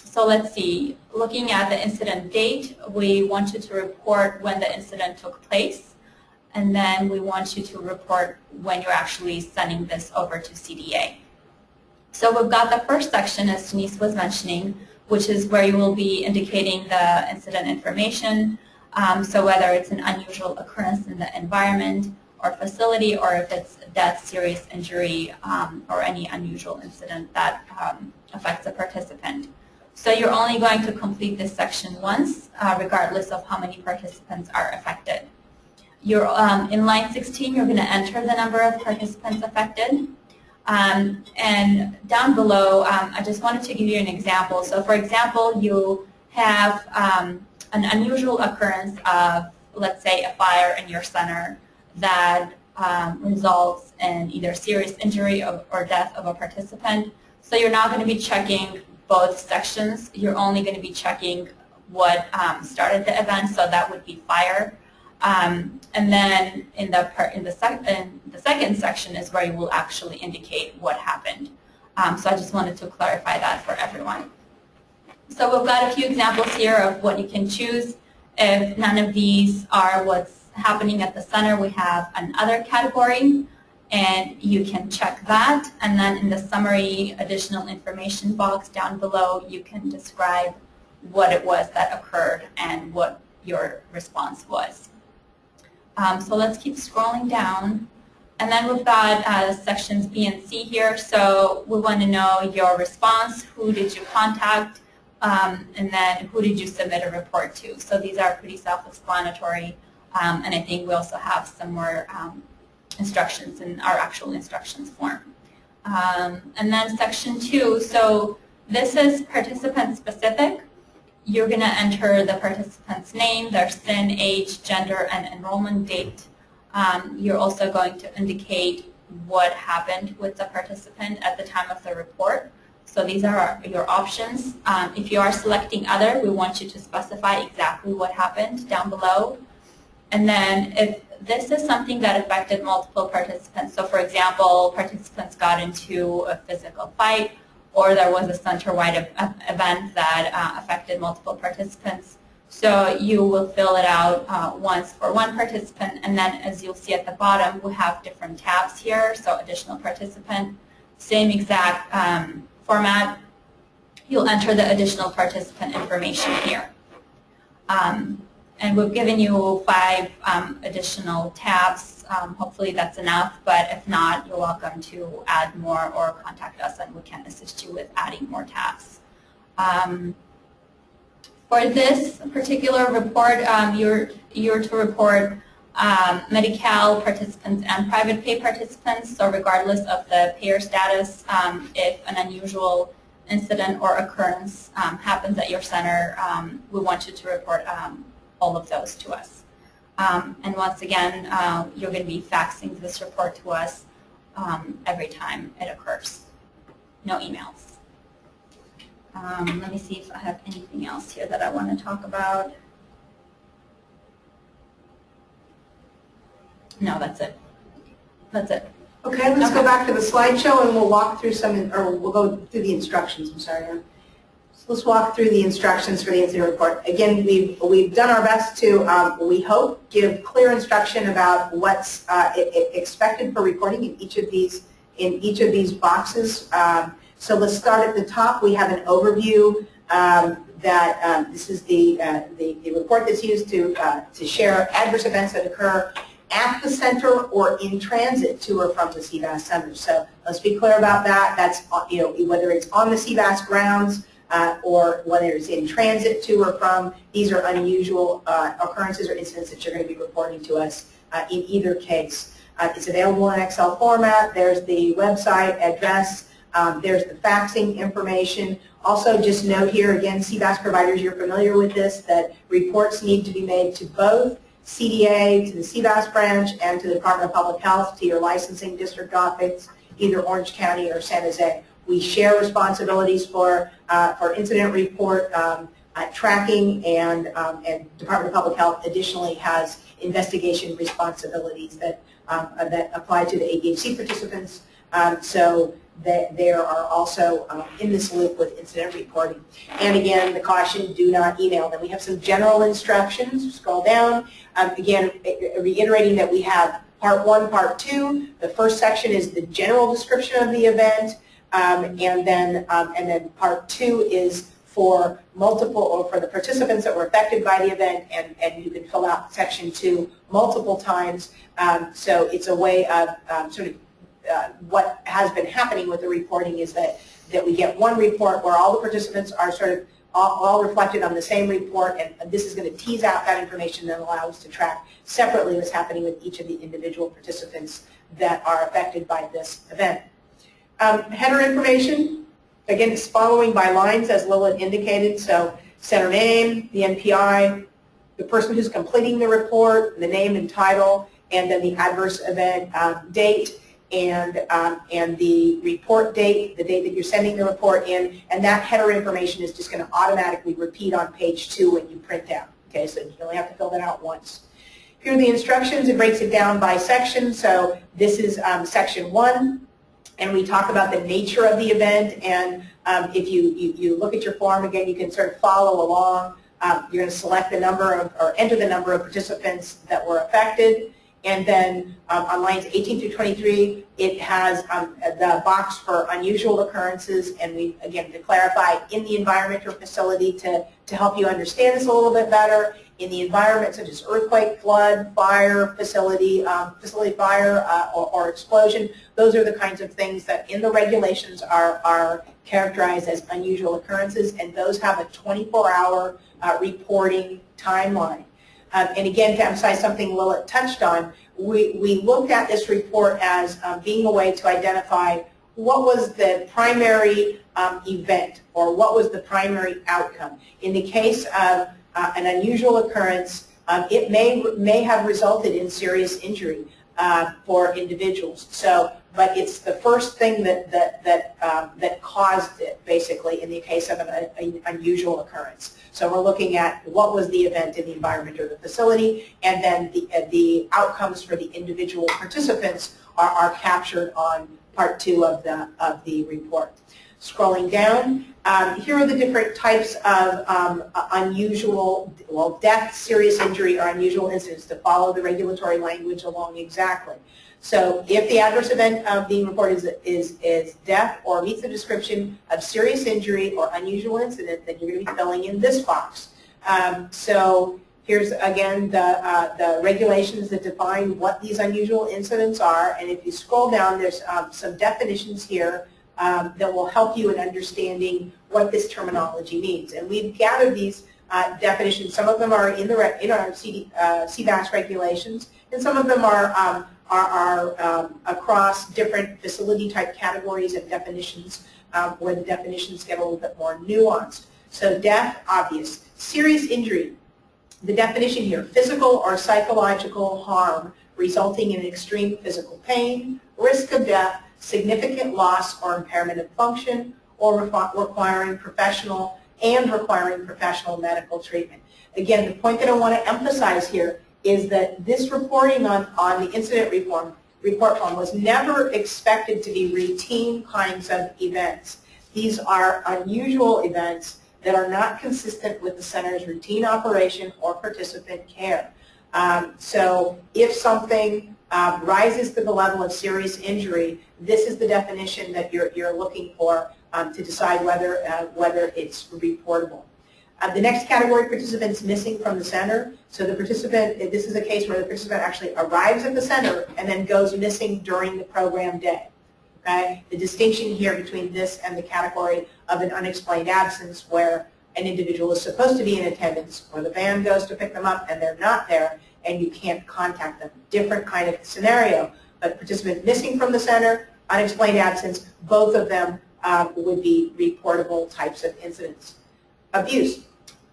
So let's see. Looking at the incident date, we want you to report when the incident took place. And then we want you to report when you're actually sending this over to CDA. So we've got the first section, as Denise was mentioning, which is where you will be indicating the incident information. So whether it's an unusual occurrence in the environment or facility, or if it's death, serious injury, or any unusual incident that affects a participant. So you're only going to complete this section once, regardless of how many participants are affected. You're, in line 16, you're going to enter the number of participants affected. And down below, I just wanted to give you an example. So for example, you have an unusual occurrence of, let's say, a fire in your center that results in either serious injury or death of a participant. So you're not going to be checking both sections. You're only going to be checking what started the event, so that would be fire. And then in the second section is where you will actually indicate what happened. So I just wanted to clarify that for everyone. So we've got a few examples here of what you can choose. If none of these are what's happening at the center, we have another category, and you can check that. And then in the summary additional information box down below, you can describe what it was that occurred and what your response was. So let's keep scrolling down. And then we've got sections B and C here. So we want to know your response, who did you contact, and then who did you submit a report to. So these are pretty self-explanatory. And I think we also have some more instructions in our actual instructions form. And then section 2. So this is participant specific. You're going to enter the participant's name, their SIN, age, gender, and enrollment date. You're also going to indicate what happened with the participant at the time of the report. So these are your options. If you are selecting other, we want you to specify exactly what happened down below. And then if this is something that affected multiple participants, so for example, participants got into a physical fight, or there was a center-wide event that affected multiple participants. So you will fill it out once for one participant, and then as you'll see at the bottom, we have different tabs here. So additional participant, same exact format. You'll enter the additional participant information here. And we've given you 5 additional tabs. Hopefully that's enough, but if not, you're welcome to add more or contact us and we can assist you with adding more tabs. For this particular report, you're to report Medi-Cal participants and private pay participants, so regardless of the payer status, if an unusual incident or occurrence happens at your center, we want you to report all of those to us. And once again, you're going to be faxing this report to us every time it occurs. No emails. Let me see if I have anything else here that I want to talk about. No, that's it. That's it. Okay, let's go back to the slideshow and we'll walk through we'll go through the instructions. I'm sorry. So let's walk through the instructions for the incident report. Again, we've done our best to, we hope, give clear instruction about what's expected for reporting in each of these boxes. So let's start at the top. We have an overview that this is the report that's used to share adverse events that occur at the center or in transit to or from the CBAS center. So let's be clear about that. That's whether it's on the CBAS grounds or whether it's in transit to or from. These are unusual occurrences or incidents that you're going to be reporting to us in either case. It's available in Excel format. There's the website address. There's the faxing information. Also, just note here again, CBAS providers, you're familiar with this, that reports need to be made to both CDA, to the CBAS branch, and to the Department of Public Health, to your licensing district office, either Orange County or San Jose. We share responsibilities for incident report tracking, and Department of Public Health additionally has investigation responsibilities that apply to the ADHC participants. So that they are also in this loop with incident reporting. And again, the caution, do not email them. We have some general instructions. Scroll down. Again, reiterating that we have Part 1, Part 2. The first section is the general description of the event, and then Part 2 is for multiple, or for the participants that were affected by the event, and you can fill out Section 2 multiple times. So it's a way of what has been happening with the reporting is that we get one report where all the participants are sort of all reflected on the same report, and this is going to tease out that information and allow us to track separately what's happening with each of the individual participants that are affected by this event. Header information, again, it's following by lines as Lilith indicated, so center name, the NPI, the person who's completing the report, the name and title, and then the adverse event date, and the report date, the date that you're sending the report in, and that header information is just going to automatically repeat on page 2 when you print out. Okay, so you only have to fill that out once. Here are the instructions. It breaks it down by section. So this is section 1, and we talk about the nature of the event. And if you look at your form again, you can sort of follow along. You're going to select the number of, or enter the number of participants that were affected. And then on lines 18 through 23, it has the box for unusual occurrences, and we, again, to clarify, in the environment or facility to help you understand this a little bit better, in the environment such as earthquake, flood, fire, facility fire, or explosion, those are the kinds of things that in the regulations are characterized as unusual occurrences, and those have a 24-hour reporting timeline. And again, to emphasize something Lilith touched on, we looked at this report as being a way to identify what was the primary event, or what was the primary outcome. In the case of an unusual occurrence, it may have resulted in serious injury for individuals. So, but it's the first thing that caused it, basically, in the case of an unusual occurrence. So we're looking at what was the event in the environment or the facility, and then the outcomes for the individual participants are captured on Part 2 of the report. Scrolling down, here are the different types of unusual, well, death, serious injury, or unusual incidents to follow the regulatory language along exactly. So if the adverse event being reported is death or meets the description of serious injury or unusual incident, then you're going to be filling in this box. So here's, again, the regulations that define what these unusual incidents are. And if you scroll down, there's some definitions here that will help you in understanding what this terminology means. And we've gathered these definitions. Some of them are in our CBAS regulations, and some of them are across different facility type categories and definitions where the definitions get a little bit more nuanced. So death, obvious. Serious injury, the definition here, physical or psychological harm resulting in extreme physical pain, risk of death, significant loss or impairment of function, or requiring professional medical treatment. Again, the point that I want to emphasize here is that this reporting on the incident report form was never expected to be routine kinds of events. These are unusual events that are not consistent with the center's routine operation or participant care. So if something rises to the level of serious injury, this is the definition that you're looking for to decide whether it's reportable. The next category, participants missing from the center. So the participant, this is a case where the participant actually arrives at the center and then goes missing during the program day. Okay? The distinction here between this and the category of an unexplained absence, where an individual is supposed to be in attendance, or the van goes to pick them up and they're not there and you can't contact them. Different kind of scenario, but participant missing from the center, unexplained absence, both of them would be reportable types of incidents. Abuse,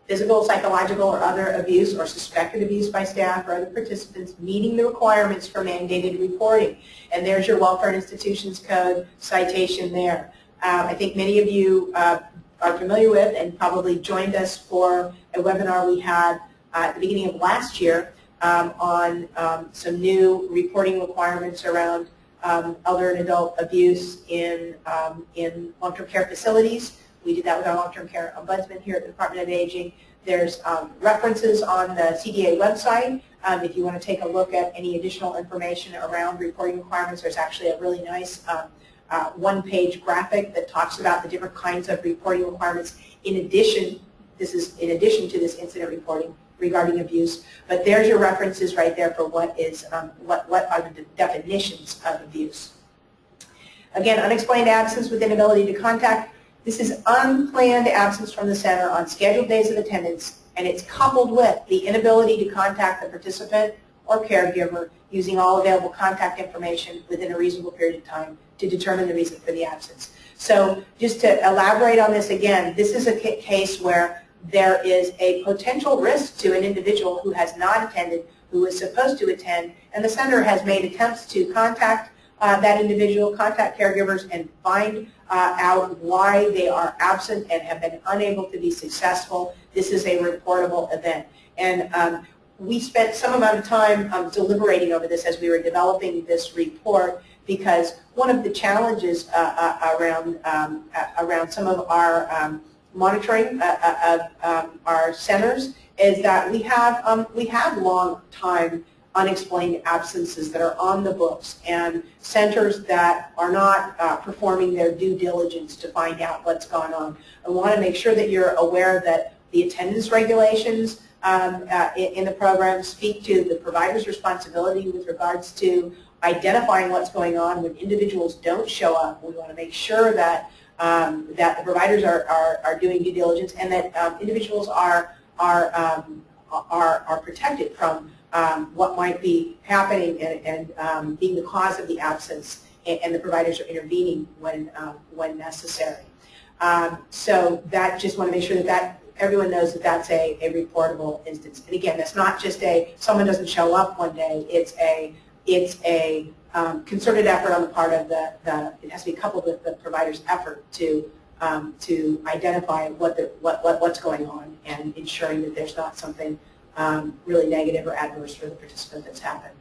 physical, psychological, or other abuse or suspected abuse by staff or other participants meeting the requirements for mandated reporting. And there's your Welfare Institutions Code citation there. I think many of you are familiar with and probably joined us for a webinar we had at the beginning of last year on some new reporting requirements around elder and adult abuse in long-term care facilities. We did that with our long-term care ombudsman here at the Department of Aging. There's references on the CDA website. If you want to take a look at any additional information around reporting requirements, there's actually a really nice one-page graphic that talks about the different kinds of reporting requirements. In addition, this is in addition to this incident reporting regarding abuse. But there's your references right there for what is what are the definitions of abuse. Again, unexplained absence with inability to contact. This is unplanned absence from the center on scheduled days of attendance, and it's coupled with the inability to contact the participant or caregiver using all available contact information within a reasonable period of time to determine the reason for the absence. So just to elaborate on this again, this is a case where there is a potential risk to an individual who has not attended, who is supposed to attend, and the center has made attempts to contact that individual, contact caregivers, and find out why they are absent and have been unable to be successful. This is a reportable event. And we spent some amount of time deliberating over this as we were developing this report, because one of the challenges around some of our monitoring of our centers is that we have long time unexplained absences that are on the books, and centers that are not performing their due diligence to find out what's going on. I want to make sure that you're aware that the attendance regulations in the program speak to the provider's responsibility with regards to identifying what's going on when individuals don't show up. We want to make sure that that the providers are doing due diligence, and that individuals are protected from what might be happening and being the cause of the absence, and the providers are intervening when necessary. So that, just want to make sure that everyone knows that that's a reportable instance. And again, that's not just someone doesn't show up one day. It's a concerted effort on the part of it has to be coupled with the provider's effort to identify what's going on and ensuring that there's not something really negative or adverse for the participant that's happened.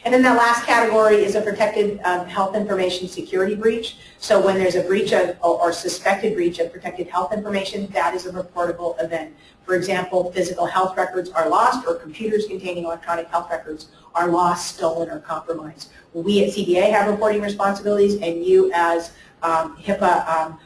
And then the last category is a protected health information security breach. So when there's a breach of, or suspected breach of protected health information, that is a reportable event. For example, physical health records are lost, or computers containing electronic health records are lost, stolen, or compromised. We at CDA have reporting responsibilities, and you as HIPAA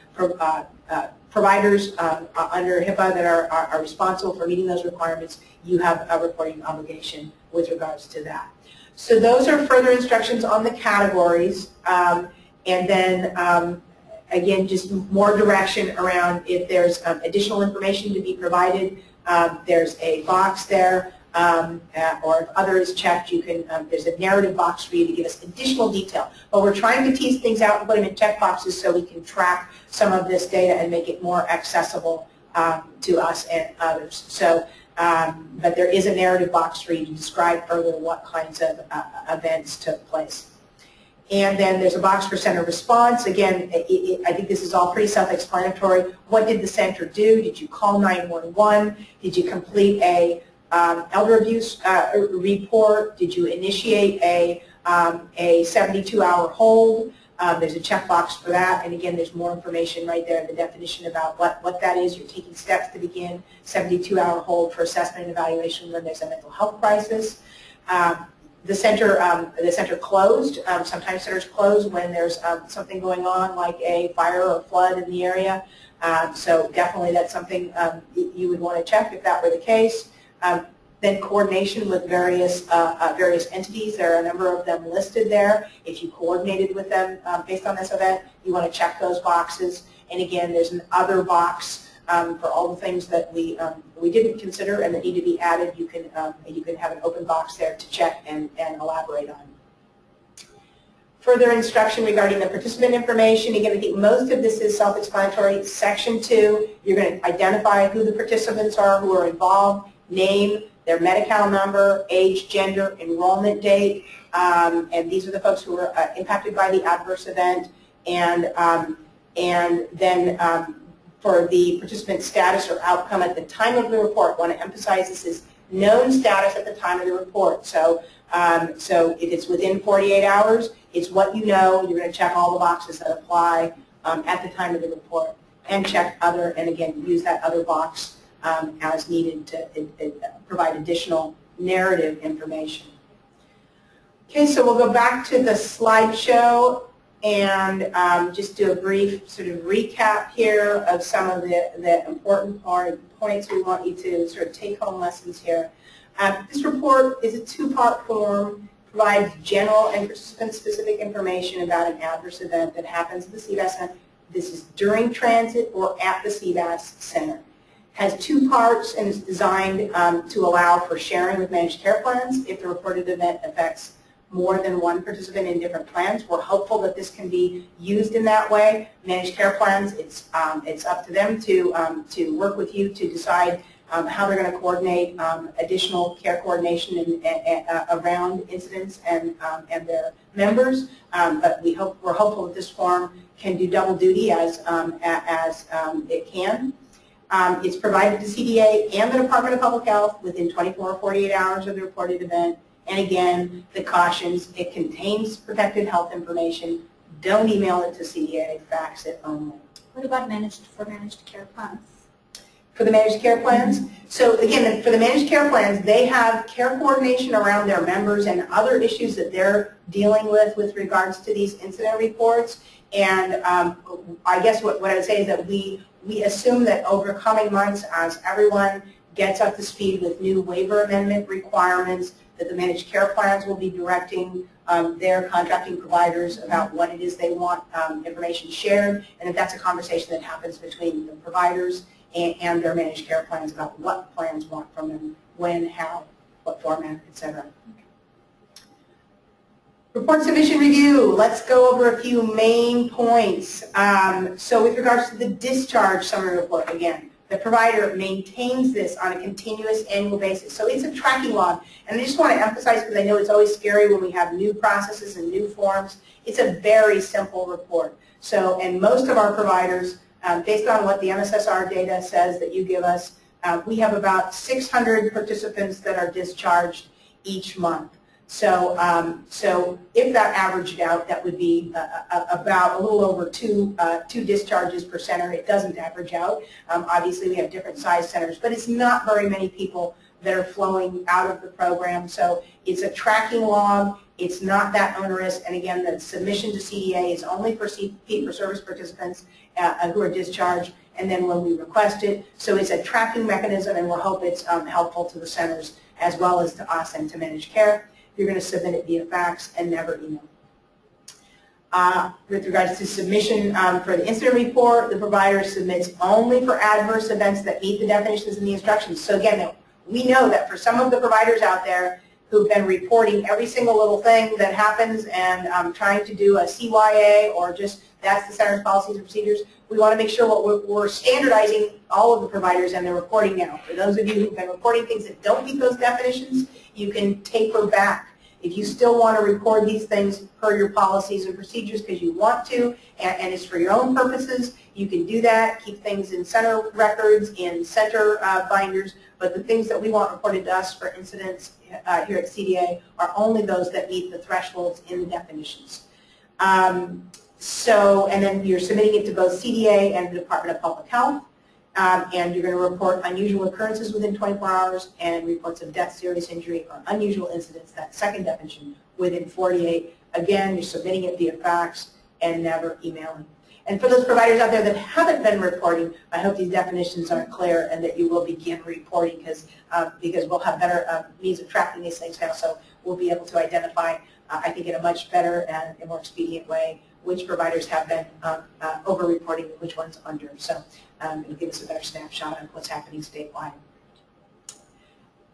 providers under HIPAA that are responsible for meeting those requirements, you have a reporting obligation with regards to that. So those are further instructions on the categories, and then again, just more direction around if there's additional information to be provided. There's a box there, or if other is checked, you can. There's a narrative box for you to give us additional detail. But we're trying to tease things out and put them in check boxes so we can track some of this data and make it more accessible to us and others. So. But there is a narrative box for you to describe further what kinds of events took place. And then there's a box for center response. Again, I think this is all pretty self-explanatory. What did the center do? Did you call 911? Did you complete a elder abuse report? Did you initiate a 72-hour hold? There's a checkbox for that, and again, there's more information right there in the definition about what that is. You're taking steps to begin 72-hour hold for assessment and evaluation when there's a mental health crisis. The center closed. Sometimes centers close when there's something going on, like a fire or flood in the area. So definitely that's something you would want to check if that were the case. Then coordination with various entities. There are a number of them listed there. If you coordinated with them based on this event, you want to check those boxes. And again, there's an other box for all the things that we didn't consider and that need to be added. You can have an open box there to check and elaborate on. Further instruction regarding the participant information. Again, I think most of this is self-explanatory. Section 2, you're going to identify who the participants are who are involved, name, their Medi-Cal number, age, gender, enrollment date, and these are the folks who were impacted by the adverse event, and then for the participant status or outcome at the time of the report. I want to emphasize this is known status at the time of the report. So, so if it's within 48 hours, it's what you know. You're going to check all the boxes that apply at the time of the report, and check other, and again, use that other box as needed to provide additional narrative information. Okay, so we'll go back to the slideshow and just do a brief sort of recap here of some of the important points we want you to sort of take home lessons here. This report is a two-part form, provides general and participant-specific information about an adverse event that happens at the CBAS Center. This is during transit or at the CBAS Center. Has two parts and is designed to allow for sharing with managed care plans if the reported event affects more than one participant in different plans. We're hopeful that this can be used in that way. Managed care plans, it's up to them to work with you to decide how they're going to coordinate additional care coordination around incidents and their members. But we're hopeful that this form can do double duty as it can. It's provided to CDA and the Department of Public Health within 24 or 48 hours of the reported event. And again, the cautions, it contains protected health information. Don't email it to CDA, fax it only. What about managed care plans? For the managed care plans? So again, for the managed care plans, they have care coordination around their members and other issues that they're dealing with regards to these incident reports. And I guess what I would say is that we assume that over coming months, as everyone gets up to speed with new waiver amendment requirements, that the managed care plans will be directing their contracting providers about what it is they want information shared, and that that's a conversation that happens between the providers and their managed care plans about what plans want from them, when, how, what format, etc. Report submission review. Let's go over a few main points. So with regards to the discharge summary report, again, the provider maintains this on a continuous annual basis. So it's a tracking log. And I just want to emphasize, because I know it's always scary when we have new processes and new forms, it's a very simple report. So, and most of our providers, based on what the MSSR data says that you give us, we have about 600 participants that are discharged each month. So if that averaged out, that would be about a little over two discharges per center. It doesn't average out. Obviously, we have different size centers, but it's not very many people that are flowing out of the program. So it's a tracking log. It's not that onerous. And again, the submission to CDA is only for fee-for-service participants who are discharged, and then when we request it. So it's a tracking mechanism, and we hope it's helpful to the centers as well as to us and to managed care. You're going to submit it via fax and never email. With regards to submission for the incident report, the provider submits only for adverse events that meet the definitions in the instructions. So again, we know that for some of the providers out there who've been reporting every single little thing that happens and trying to do a CYA or just that's the center's policies and procedures, we want to make sure we're standardizing all of the providers and their reporting now. For those of you who've been reporting things that don't meet those definitions, you can taper back. If you still want to record these things per your policies and procedures because you want to, and it's for your own purposes, you can do that. Keep things in center records, in center binders, but the things that we want reported to us for incidents here at CDA are only those that meet the thresholds in the definitions. And then you're submitting it to both CDA and the Department of Public Health. And you're going to report unusual occurrences within 24 hours and reports of death, serious injury, or unusual incidents, that second definition, within 48. Again, you're submitting it via fax and never emailing. And for those providers out there that haven't been reporting, I hope these definitions are clear and that you will begin reporting because we'll have better means of tracking these things now, so we'll be able to identify, I think, in a much better and more expedient way which providers have been over-reporting and which ones under. So it'll give us a better snapshot of what's happening statewide.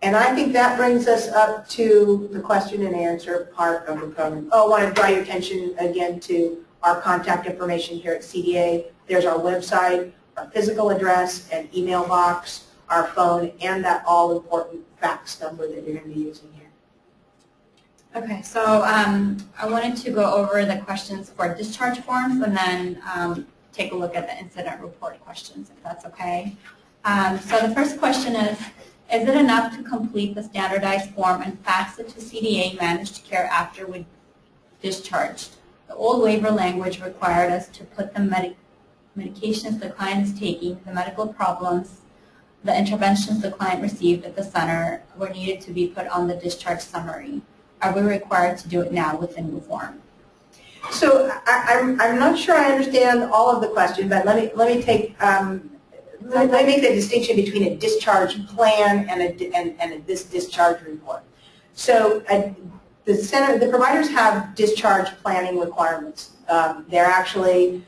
And I think that brings us up to the question and answer part of the program. Oh, I want to draw your attention again to our contact information here at CDA. There's our website, our physical address and email box, our phone, and that all-important fax number that you're going to be using here. Okay, so I wanted to go over the questions for discharge forms and then take a look at the incident report questions, if that's okay. So the first question is it enough to complete the standardized form and fax it to CDA managed care after we discharged? The old waiver language required us to put the medications the client is taking, the medical problems, the interventions the client received at the center were needed to be put on the discharge summary. Are we required to do it now with the new form? So I'm not sure I understand all of the question, but let me take let me make the distinction between a discharge plan and this discharge report. So the providers have discharge planning requirements. They're actually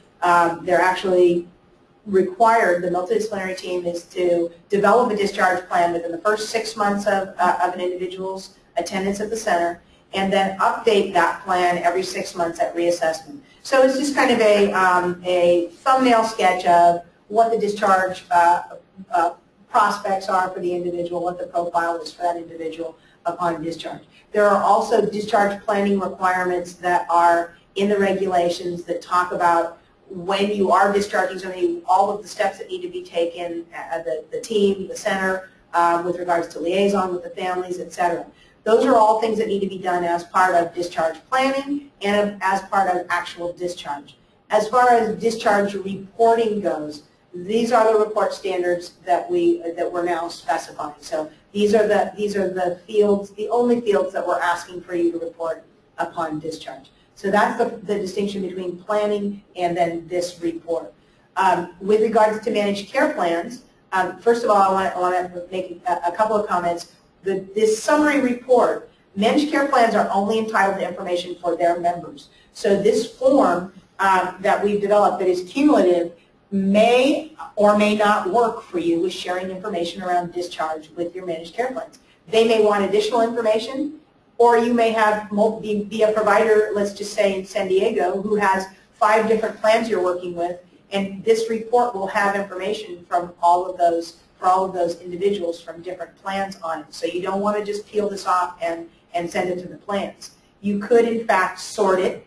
required. The multidisciplinary team is to develop a discharge plan within the first 6 months of an individual's attendance at the center, and then update that plan every 6 months at reassessment. So it's just kind of a thumbnail sketch of what the discharge prospects are for the individual, what the profile is for that individual upon discharge. There are also discharge planning requirements that are in the regulations that talk about when you are discharging somebody, all of the steps that need to be taken, the team, the center, with regards to liaison with the families, etc. Those are all things that need to be done as part of discharge planning and as part of actual discharge. As far as discharge reporting goes, these are the report standards that we're now specifying. So these are the fields, the only fields that we're asking for you to report upon discharge. So that's the distinction between planning and then this report. With regards to managed care plans, first of all, I want to make a couple of comments. This summary report, managed care plans are only entitled to information for their members. So this form that we've developed that is cumulative may or may not work for you with sharing information around discharge with your managed care plans. They may want additional information, or you may have be a provider, let's just say in San Diego, who has 5 different plans you're working with, and this report will have information from all of those, for all of those individuals from different plans on it. So you don't want to just peel this off and send it to the plans. You could, in fact, sort it.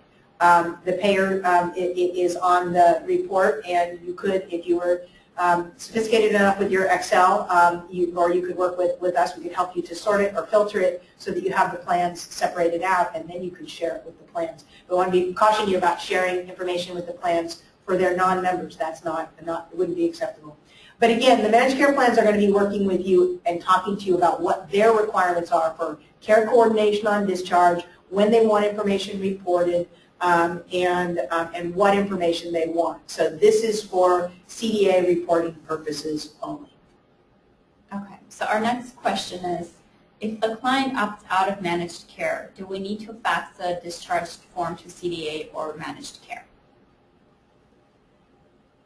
The payer it is on the report, and you could, if you were sophisticated enough with your Excel, or you could work with us. We could help you to sort it or filter it so that you have the plans separated out, and then you could share it with the plans. But I want to caution you about sharing information with the plans for their non-members. That's it wouldn't be acceptable. But again, the managed care plans are going to be working with you and talking to you about what their requirements are for care coordination on discharge, when they want information reported, and what information they want. So this is for CDA reporting purposes only. Okay, so our next question is, if the client opts out of managed care, do we need to fax the discharge form to CDA or managed care?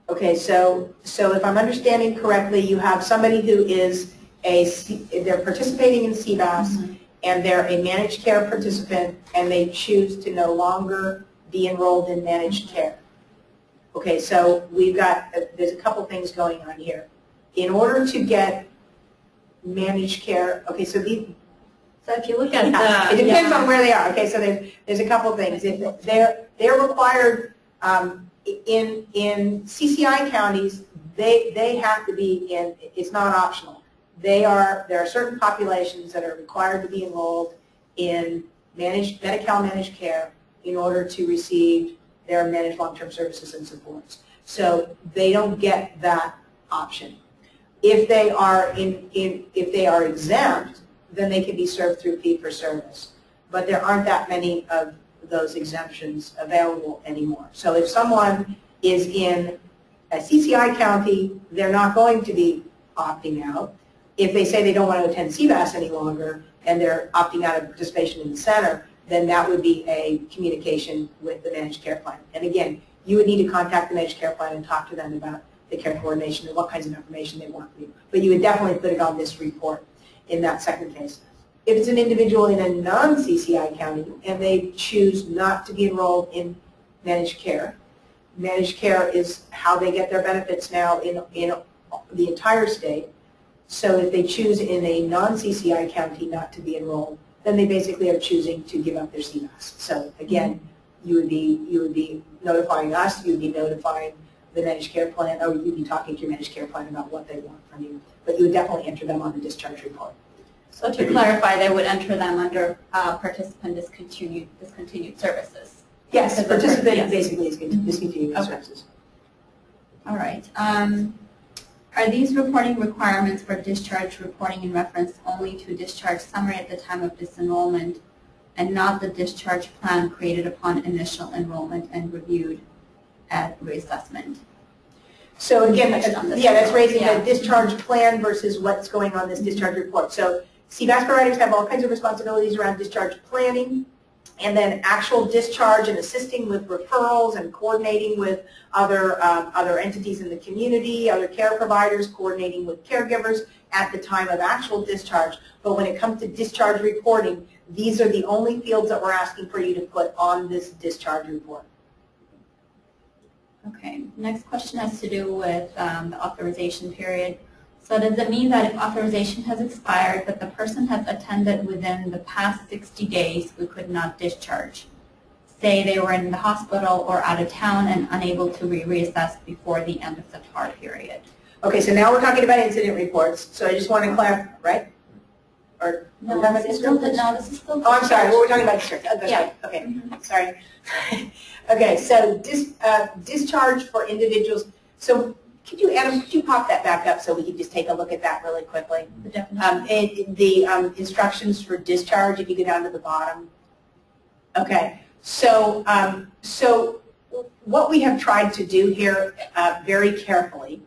Okay, so if I'm understanding correctly, you have somebody who is they're participating in CBAS, and they're a managed care participant, and they choose to no longer be enrolled in managed care. Okay, so there's a couple things going on here. In order to get managed care, okay, so if you look at it depends on where they are. Okay, so there's a couple things. If they're required in CCI counties, they have to be in. It's not optional. There are certain populations that are required to be enrolled in Medi-Cal managed care in order to receive their managed long-term services and supports. So they don't get that option. If they are if they are exempt, then they can be served through fee-for-service. But there aren't that many of those exemptions available anymore. So if someone is in a CCI county, they're not going to be opting out. If they say they don't want to attend CBAS any longer and they're opting out of participation in the center, then that would be a communication with the managed care plan. And again, you would need to contact the managed care plan and talk to them about the care coordination and what kinds of information they want from you. But you would definitely put it on this report in that second case. If it's an individual in a non-CCI county and they choose not to be enrolled in managed care is how they get their benefits now in the entire state. So if they choose in a non-CCI county not to be enrolled, then they basically are choosing to give up their CBAS. So again, you would be notifying us, you would be notifying the managed care plan, or you'd be talking to your managed care plan about what they want from you. But you would definitely enter them on the discharge report. So to clarify, they would enter them under participant discontinued services. Yes, participant basically is discontinued services. All right. Are these reporting requirements for discharge reporting in reference only to discharge summary at the time of disenrollment and not the discharge plan created upon initial enrollment and reviewed at reassessment? So again, that's raising the discharge plan versus what's going on this discharge report. So CBAS providers have all kinds of responsibilities around discharge planning, and then actual discharge and assisting with referrals and coordinating with other entities in the community, other care providers, coordinating with caregivers at the time of actual discharge. But when it comes to discharge reporting, these are the only fields that we're asking for you to put on this discharge report. Okay, next question has to do with the authorization period. So does it mean that if authorization has expired but the person has attended within the past 60 days, we could not discharge? Say they were in the hospital or out of town and unable to be reassessed before the end of the TAR period. Okay, so now we're talking about incident reports. So I just want to clarify, right? Or no, this is still discharge. Oh, I'm sorry. Well, we're talking about discharge. Oh, that's right. Okay, sorry. Okay, so discharge for individuals. So could you, Adam, could you pop that back up so we can just take a look at that really quickly? The definition. The instructions for discharge, if you go down to the bottom. Okay, so what we have tried to do here very carefully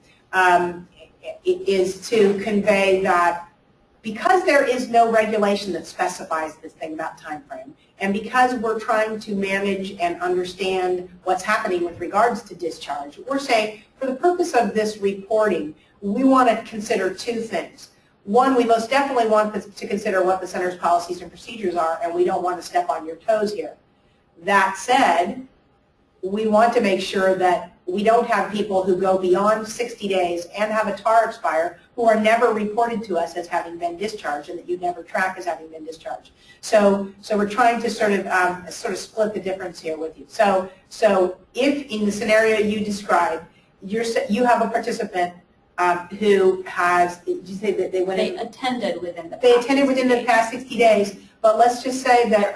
is to convey that because there is no regulation that specifies this thing about time frame, and because we're trying to manage and understand what's happening with regards to discharge, we're saying for the purpose of this reporting, we want to consider two things. One, we most definitely want to consider what the center's policies and procedures are, and we don't want to step on your toes here. That said, we want to make sure that we don't have people who go beyond 60 days and have a TAR expire who are never reported to us as having been discharged and that you never track as having been discharged. So we're trying to sort of split the difference here with you. So if in the scenario you described, you have a participant who has, did you say that they went They attended within the past They attended within 60 the past 60 days, but let's just say that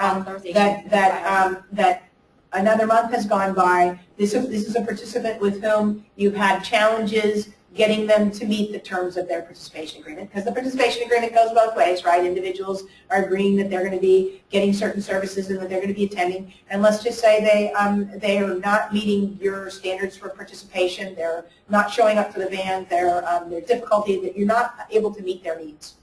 that another month has gone by. This is a participant with whom you've had challenges getting them to meet the terms of their participation agreement, because the participation agreement goes both ways, right? Individuals are agreeing that they're going to be getting certain services and that they're going to be attending, and let's just say they are not meeting your standards for participation. They're not showing up to the van. There's difficulty that you're not able to meet their needs.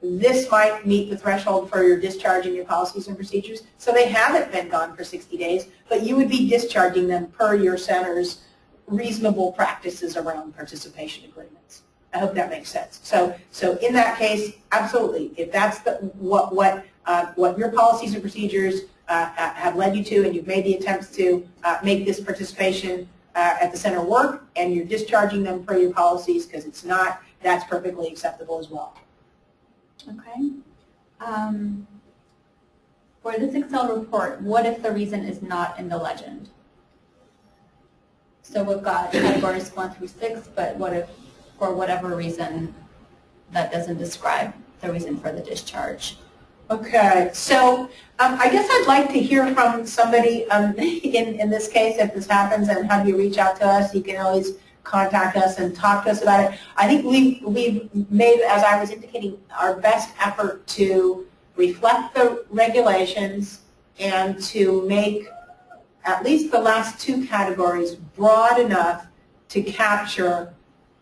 This might meet the threshold for your discharge in your policies and procedures, so they haven't been gone for 60 days, but you would be discharging them per your center's reasonable practices around participation agreements. I hope that makes sense. So in that case, absolutely, if that's what your policies and procedures have led you to, and you've made the attempts to make this participation at the center work, and you're discharging them per your policies because it's not, that's perfectly acceptable as well. Okay. For this Excel report, what if the reason is not in the legend? So we've got categories 1 through 6, but what if, for whatever reason, that doesn't describe the reason for the discharge? Okay, so I guess I'd like to hear from somebody in this case if this happens, and have you reach out to us. You can always contact us and talk to us about it. I think we've made, as I was indicating, our best effort to reflect the regulations and to make at least the last two categories broad enough to capture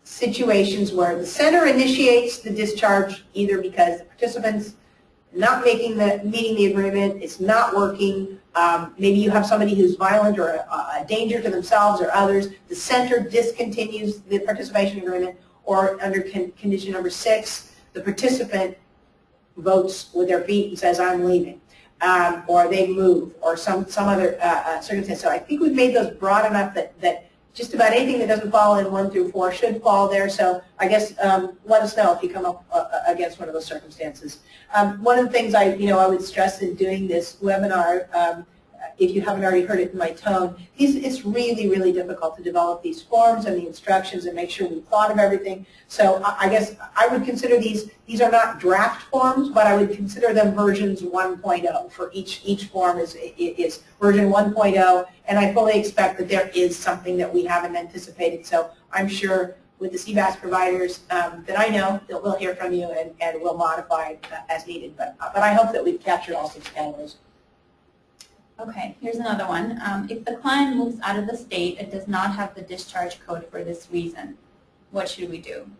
situations where the center initiates the discharge either because the participants not meeting the agreement, it's not working, maybe you have somebody who's violent or a danger to themselves or others, the center discontinues the participation agreement, or under condition number 6, the participant votes with their feet and says, I'm leaving. Or they move, or some other circumstance. So I think we've made those broad enough that just about anything that doesn't fall in 1 through 4 should fall there. So I guess let us know if you come up against one of those circumstances. One of the things I would stress in doing this webinar, if you haven't already heard it in my tone, it's really, really difficult to develop these forms and the instructions and make sure we've thought of everything. So I guess I would consider these are not draft forms, but I would consider them versions 1.0. For each form is version 1.0, and I fully expect that there is something that we haven't anticipated. So I'm sure with the CBAS providers that I know, that we'll hear from you and we'll modify it as needed. But I hope that we've captured all 6 categories. Okay, here's another one. If the client moves out of the state, it does not have the discharge code for this reason. What should we do?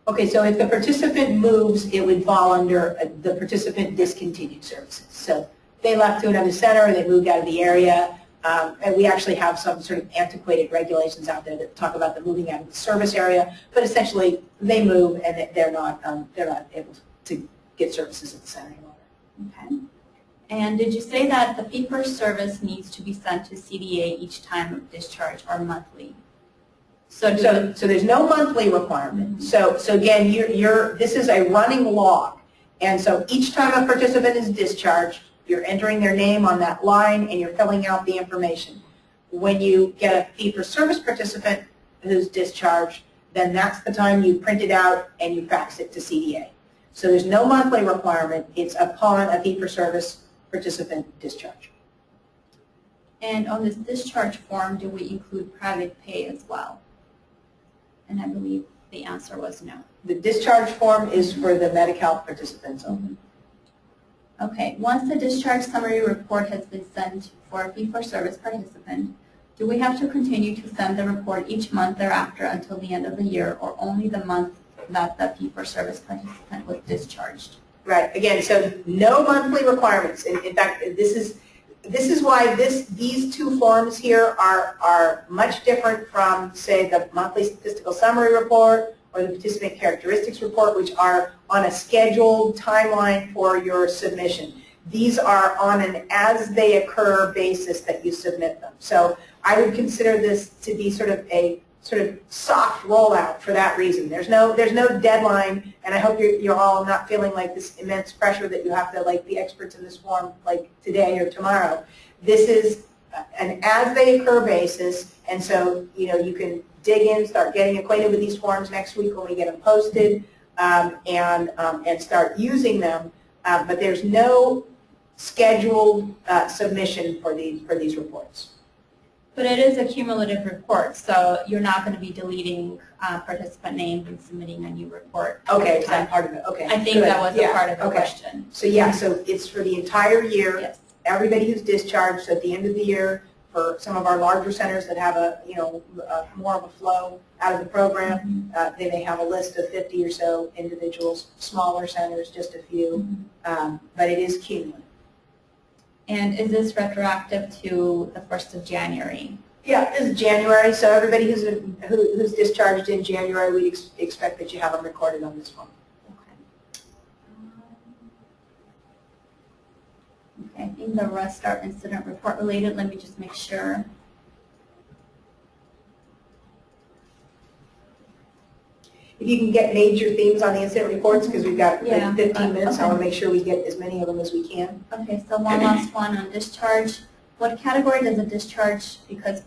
Okay, so if the participant moves, it would fall under the participant discontinued services. So they left to another center, or they moved out of the area, and we actually have some sort of antiquated regulations out there that talk about the moving out of the service area, but essentially they move and they're not able to get services at the center anymore. Okay. And did you say that the fee-for-service needs to be sent to CDA each time of discharge or monthly? So there's no monthly requirement. Mm-hmm. So again, this is a running log, and so each time a participant is discharged, you're entering their name on that line and you're filling out the information. When you get a fee-for-service participant who's discharged, then that's the time you print it out and you fax it to CDA. So there's no monthly requirement. It's upon a fee-for-service participant discharge. And on this discharge form, do we include private pay as well? And I believe the answer was no. The discharge form is for the Medi-Cal participants only. Okay, once the discharge summary report has been sent for a fee-for-service participant, do we have to continue to send the report each month thereafter until the end of the year, or only the month that the fee-for-service participant was discharged? Right. Again, so no monthly requirements. In fact, this is why these 2 forms here are much different from, say, the monthly statistical summary report or the participant characteristics report, which are on a scheduled timeline for your submission. These are on an as-they-occur basis that you submit them. So I would consider this to be sort of a soft rollout for that reason. There's no deadline, and I hope you're all not feeling like this immense pressure that you have to be experts in this form like today or tomorrow. This is an as-they-occur basis, and so you can dig in, start getting acquainted with these forms next week when we get them posted, and start using them. But there's no scheduled submission for these reports. But it is a cumulative report, so you're not going to be deleting participant names and submitting a new report. Okay, is that part of it? Okay. I think good. that was a part of the question. So yeah, so it's for the entire year. Yes. Everybody who's discharged, so at the end of the year, for some of our larger centers that have a, more of a flow out of the program, they may have a list of 50 or so individuals. Smaller centers, just a few, but it is cumulative. And is this retroactive to the 1st of January? Yeah, this is January, so everybody who's discharged in January, we expect that you have them recorded on this one. Okay, I think the rest are incident report related. Let me just make sure. If you can get major themes on the incident reports, because we've got like 15 minutes, okay. I want to make sure we get as many of them as we can. Okay, so one last one on discharge. What category does a discharge because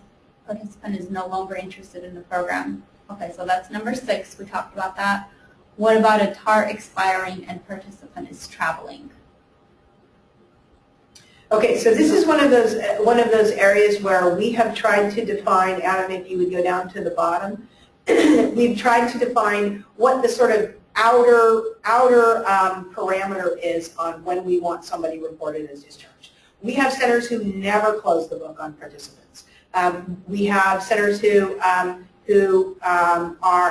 participant is no longer interested in the program? Okay, so that's number 6. We talked about that. What about a TAR expiring and participant is traveling? Okay, so this is one of those areas where we have tried to define, Adam, if you would go down to the bottom, we've tried to define what the sort of outer parameter is on when we want somebody reported as discharged. We have centers who never close the book on participants. We have centers who are,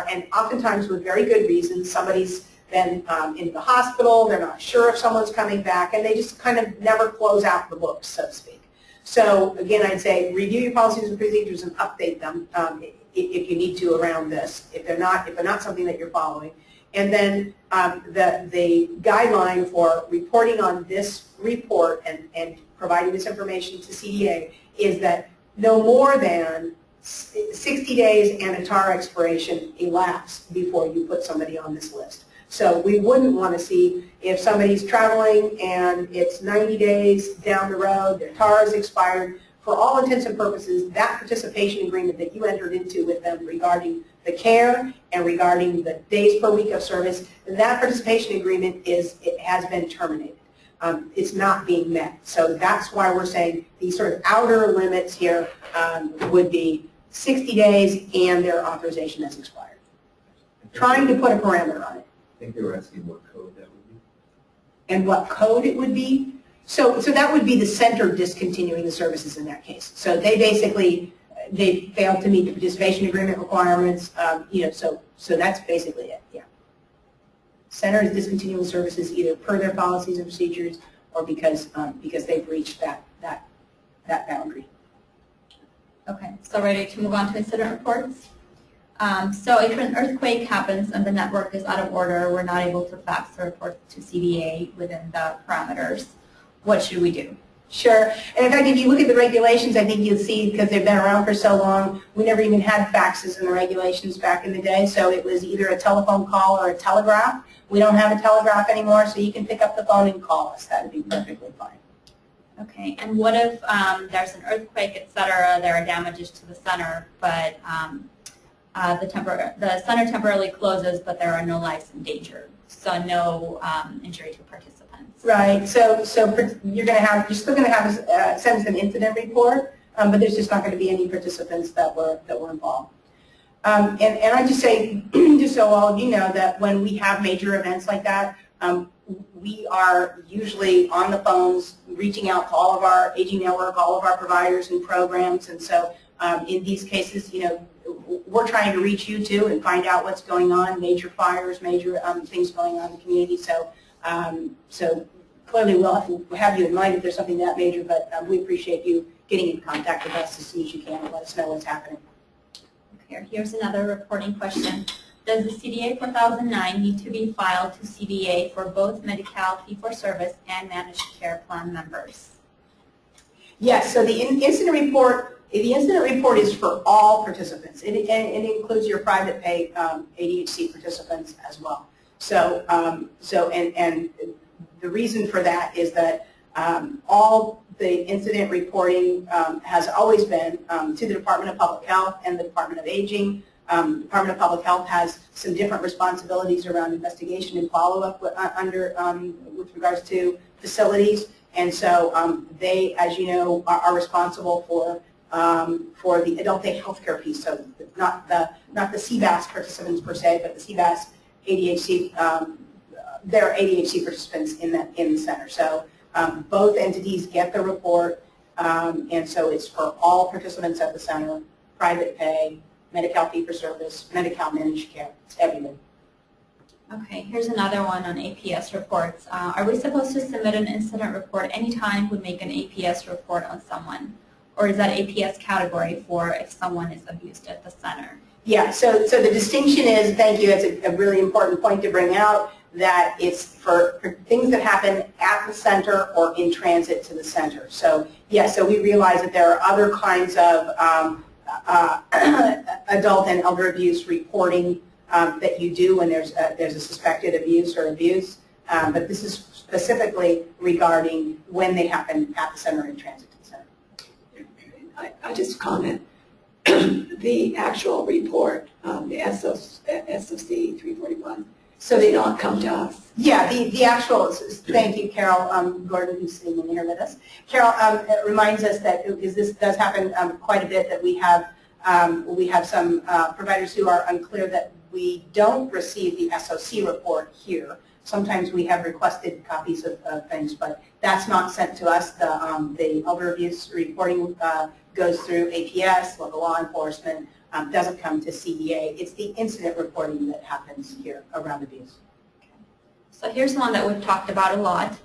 and oftentimes with very good reasons, somebody's been in the hospital, they're not sure if someone's coming back, and they just kind of never close out the books, so to speak. So again, I'd say review your policies and procedures and update them if you need to around this, if they're not something that you're following. And then the guideline for reporting on this report and providing this information to CDA is that no more than 60 days and a TAR expiration elapse before you put somebody on this list. So we wouldn't want to see if somebody's traveling and it's 90 days down the road, their TAR is expired. For all intents and purposes, that participation agreement that you entered into with them regarding the care and regarding the days per week of service, that participation agreement has been terminated. It's not being met. So that's why we're saying these sort of outer limits here would be 60 days and their authorization has expired. Trying to put a parameter on it. I think they were asking what code that would be. And what code it would be. So that would be the center discontinuing the services in that case. So they basically, they failed to meet the participation agreement requirements, so that's basically it, yeah. Center is discontinuing services either per their policies and procedures or because they've reached that boundary. Okay, so ready to move on to incident reports? So if an earthquake happens and the network is out of order, we're not able to fax the report to CDA within the parameters. What should we do? Sure. And in fact, if you look at the regulations, I think you'll see, because they've been around for so long, we never even had faxes in the regulations back in the day, so it was either a telephone call or a telegraph. We don't have a telegraph anymore, so you can pick up the phone and call us. That would be perfectly fine. Okay, and what if there's an earthquake, et cetera, there are damages to the center, but the center temporarily closes, but there are no lives in danger, so no injury to participants. Right. So you're still going to have send us an incident report, but there's just not going to be any participants that were involved. And I just say, just so all of you know, that when we have major events like that, we are usually on the phones, reaching out to all of our aging network, all of our providers and programs, and so in these cases, we're trying to reach you too and find out what's going on, major fires, major things going on in the community. So clearly we'll have you in mind if there's something that major, but we appreciate you getting in contact with us as soon as you can and let us know what's happening. Okay, here's another reporting question. Does the CDA 4009 need to be filed to CDA for both Medi-Cal fee-for-service and managed care plan members? Yes, so the incident report is for all participants. It includes your private pay ADHC participants as well. So, and the reason for that is that all the incident reporting has always been to the Department of Public Health and the Department of Aging. Department of Public Health has some different responsibilities around investigation and follow-up with regards to facilities. And so they, as you know, are responsible for the adult day healthcare piece. So not the CBAS participants per se, but the CBAS ADHC, their ADHC participants in the center. So both entities get the report, and so it's for all participants at the center, private pay, Medi-Cal fee-for-service, Medi-Cal managed care. It's everybody. Okay, here's another one on APS reports. Are we supposed to submit an incident report anytime we make an APS report on someone? Or is that APS category for if someone is abused at the center? Yeah, so the distinction is, thank you, it's a really important point to bring out, that it's for things that happen at the center or in transit to the center. So, yeah, so we realize that there are other kinds of adult and elder abuse reporting that you do when there's a suspected abuse or abuse, but this is specifically regarding when they happen at the center or in transit to the center. I just comment. The actual report, the SOC 341, so they don't come to us. Yeah, the actual, thank you, Carol Gordon, who's sitting in here with us. Carol reminds us that, because this does happen quite a bit, that we have some providers who are unclear that we don't receive the SOC report here. Sometimes we have requested copies of things, but that's not sent to us. The elder abuse reporting goes through APS, local law enforcement, doesn't come to CDA. It's the incident reporting that happens here around abuse. So here's one that we've talked about a lot.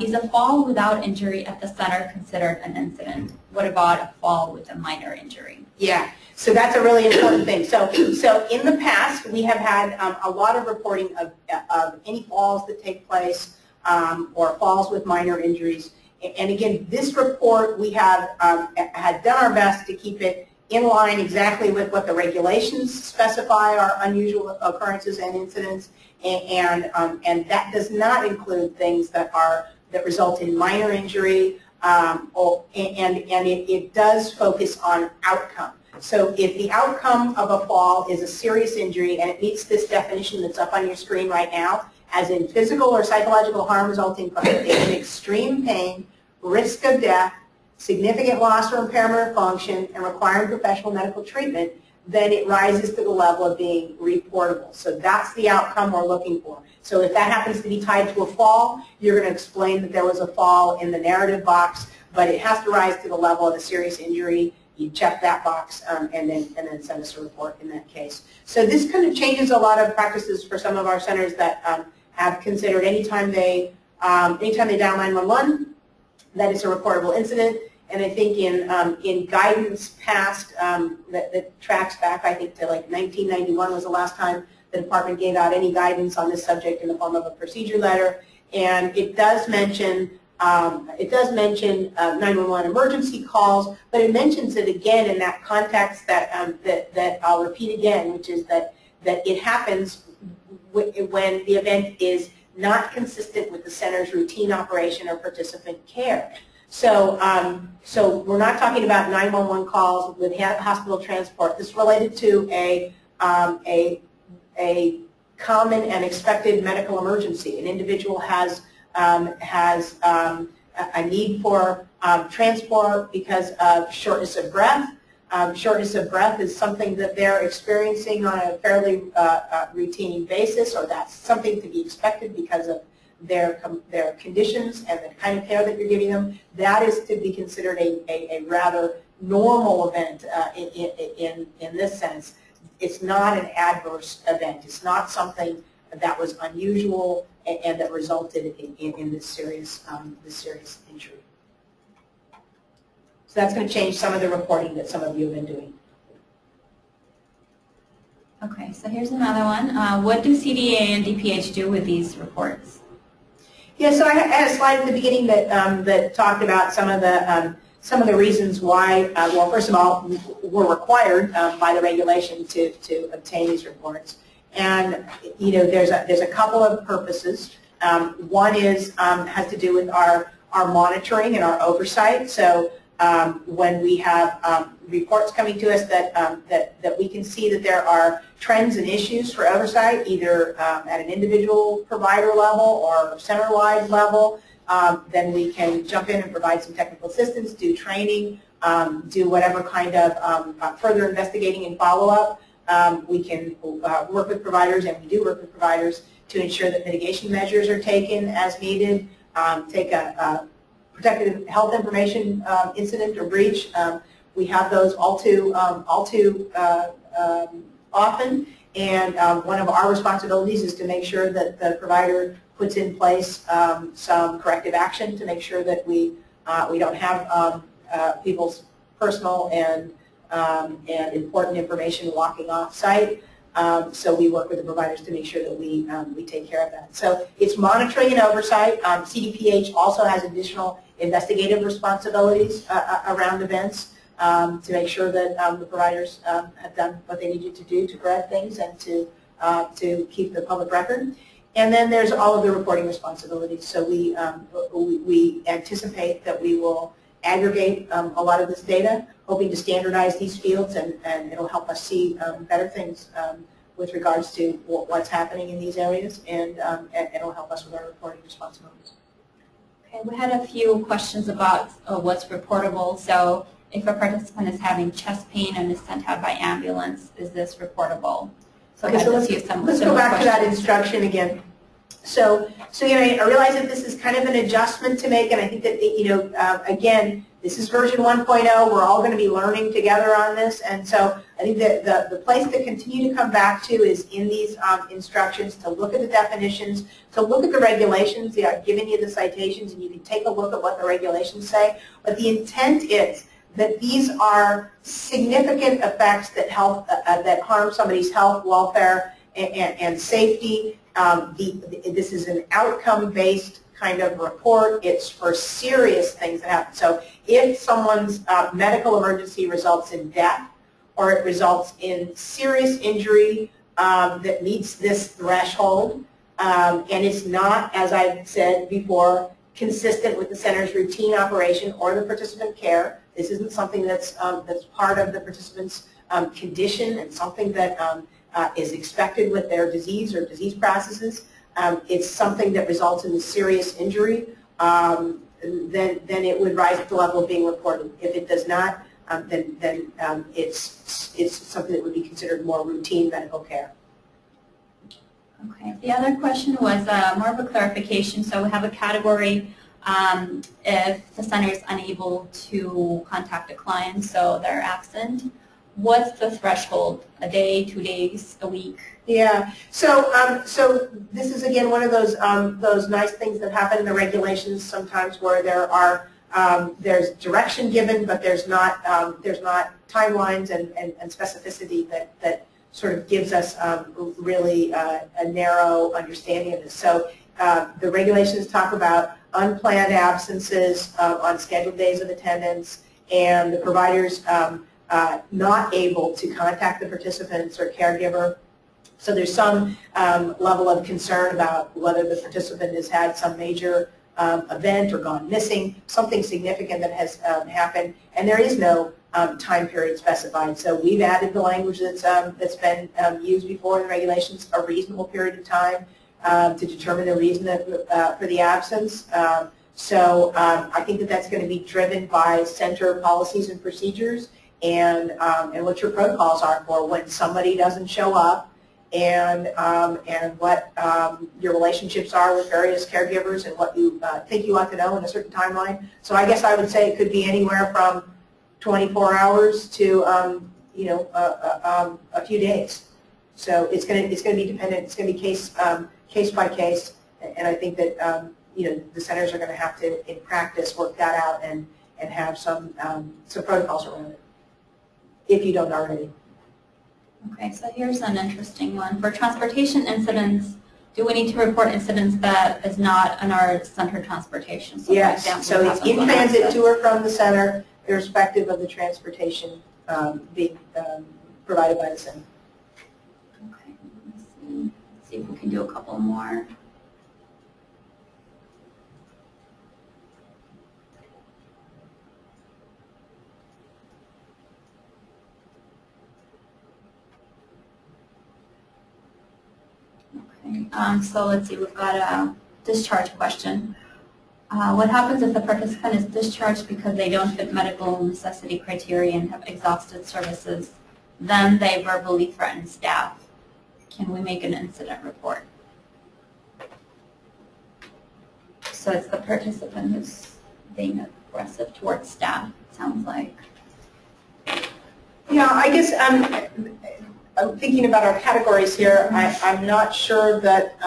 Is a fall without injury at the center considered an incident? What about a fall with a minor injury? Yeah, so that's a really important thing. So in the past, we have had a lot of reporting of any falls that take place or falls with minor injuries. And again, this report, we have had done our best to keep it in line exactly with what the regulations specify are unusual occurrences and incidents, and that does not include things that result in minor injury, and it does focus on outcome. So if the outcome of a fall is a serious injury and it meets this definition that's up on your screen right now, as in physical or psychological harm resulting from extreme pain, risk of death, significant loss or impairment of function, and requiring professional medical treatment, then it rises to the level of being reportable. So that's the outcome we're looking for. So if that happens to be tied to a fall, you're going to explain that there was a fall in the narrative box, but it has to rise to the level of a serious injury. You check that box and then send us a report in that case. So this kind of changes a lot of practices for some of our centers that have considered anytime they dial 911, that it's a reportable incident. And I think in guidance past that tracks back, I think, to like 1991 was the last time the department gave out any guidance on this subject in the form of a procedure letter. And it does mention 911 emergency calls, but it mentions it again in that context that I'll repeat again, which is that it happens when the event is not consistent with the center's routine operation or participant care. So, so we're not talking about 911 calls with hospital transport. This is related to a common and expected medical emergency. An individual has a need for transport because of shortness of breath. Shortness of breath is something that they're experiencing on a fairly routine basis, or that's something to be expected because of their conditions and the kind of care that you're giving them. That is to be considered a rather normal event in this sense. It's not an adverse event. It's not something that was unusual and that resulted in this serious injury. So that's going to change some of the reporting that some of you have been doing. Okay, so here's another one. What do CDA and DPH do with these reports? Yeah, so I had a slide at the beginning that talked about some of the reasons why. Well, first of all, we're required by the regulation to obtain these reports, and you know there's a couple of purposes. One is has to do with our monitoring and our oversight. So when we have reports coming to us that we can see that there are trends and issues for oversight, either at an individual provider level or center-wide level, then we can jump in and provide some technical assistance, do training, do whatever kind of further investigating and follow-up. We can work with providers, and we do work with providers, to ensure that mitigation measures are taken as needed, take a protected health information incident or breach. We have those all too often, and one of our responsibilities is to make sure that the provider puts in place some corrective action to make sure that we don't have people's personal and important information walking off site. So we work with the providers to make sure that we take care of that. So it's monitoring and oversight. CDPH also has additional investigative responsibilities around events to make sure that the providers have done what they needed to do to correct things and to keep the public record. And then there's all of the reporting responsibilities. So we anticipate that we will aggregate a lot of this data, hoping to standardize these fields, and it'll help us see better things with regards to what's happening in these areas, and it'll help us with our reporting responsibilities. Okay, we had a few questions about what's reportable. So if a participant is having chest pain and is sent out by ambulance, is this reportable? So, okay, so let's go back to that instruction again. So you know, I realize that this is kind of an adjustment to make, and I think that, you know, again, this is version 1.0. We're all going to be learning together on this, and so I think that the place to continue to come back to is in these instructions, to look at the definitions, to look at the regulations. I've given you the citations, and you can take a look at what the regulations say. But the intent is that these are significant effects that that harm somebody's health, welfare, and safety. This is an outcome-based kind of report. It's for serious things that happen. So if someone's medical emergency results in death, or it results in serious injury that meets this threshold, and it's not, as I've said before, consistent with the center's routine operation or the participant care. This isn't something that's part of the participant's condition and something that is expected with their disease or disease processes. It's something that results in a serious injury, then it would rise to the level of being reported. If it does not, then it's something that would be considered more routine medical care. Okay. The other question was more of a clarification. So we have a category if the center is unable to contact a client, so they're absent. What's the threshold? A day, 2 days, a week? Yeah. So so this is again one of those nice things that happen in the regulations sometimes, where there are there's direction given, but there's not timelines and specificity that sort of gives us really a narrow understanding of this. So the regulations talk about unplanned absences on scheduled days of attendance, and the providers not able to contact the participants or caregiver. So there's some level of concern about whether the participant has had some major event or gone missing, something significant that has happened, and there is no time period specified. So we've added the language that's been used before in the regulations, a reasonable period of time to determine the reason for the absence. So I think that that's going to be driven by center policies and procedures, and what your protocols are for when somebody doesn't show up, and what your relationships are with various caregivers, and what you think you ought to know in a certain timeline. So I guess I would say it could be anywhere from 24 hours to you know, a few days. So it's going to be dependent. It's going to be case by case, and I think that you know, the centers are going to have to, in practice, work that out and have some protocols around it, if you don't already. Okay, so here's an interesting one. For transportation incidents, do we need to report incidents that is not on our center transportation? So yes, for example, so it's in transit to or from the center, irrespective of the transportation being provided by the center. Okay, let's see if we can do a couple more. So let's see, we've got a discharge question. What happens if the participant is discharged because they don't fit medical necessity criteria and have exhausted services? Then they verbally threaten staff. Can we make an incident report? So it's the participant who's being aggressive towards staff, it sounds like. Yeah, I guess I'm thinking about our categories here. I'm not sure that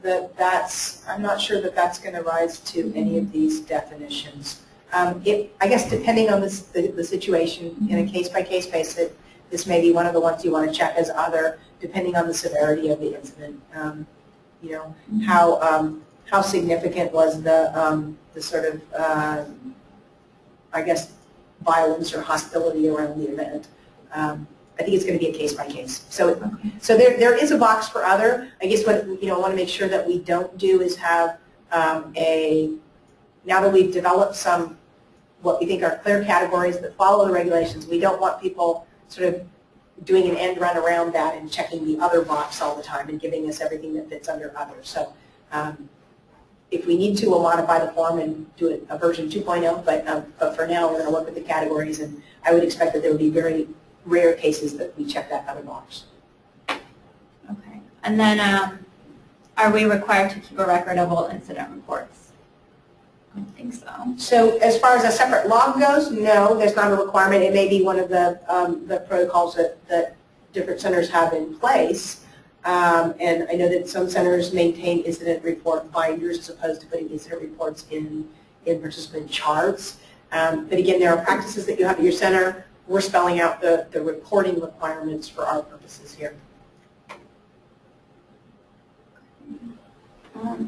that's going to rise to any of these definitions. I guess depending on the situation, in a case-by-case basis, this may be one of the ones you want to check as other, depending on the severity of the incident. You know, how significant was the sort of, I guess, violence or hostility around the event. I think it's going to be a case-by-case. So there is a box for other. I guess what I want to make sure that we don't do is have now that we've developed some what we think are clear categories that follow the regulations, we don't want people sort of doing an end run around that and checking the other box all the time and giving us everything that fits under other. So if we need to, we'll modify the form and do a version 2.0, but for now we're going to work with the categories, and I would expect that there would be very rare cases that we check that other box. Okay. And then are we required to keep a record of all incident reports? I don't think so. So as far as a separate log goes, no, there's not a requirement. It may be one of the protocols that different centers have in place. And I know that some centers maintain incident report binders as opposed to putting incident reports in participant charts. But again, there are practices that you have at your center. We're spelling out the reporting requirements for our purposes here.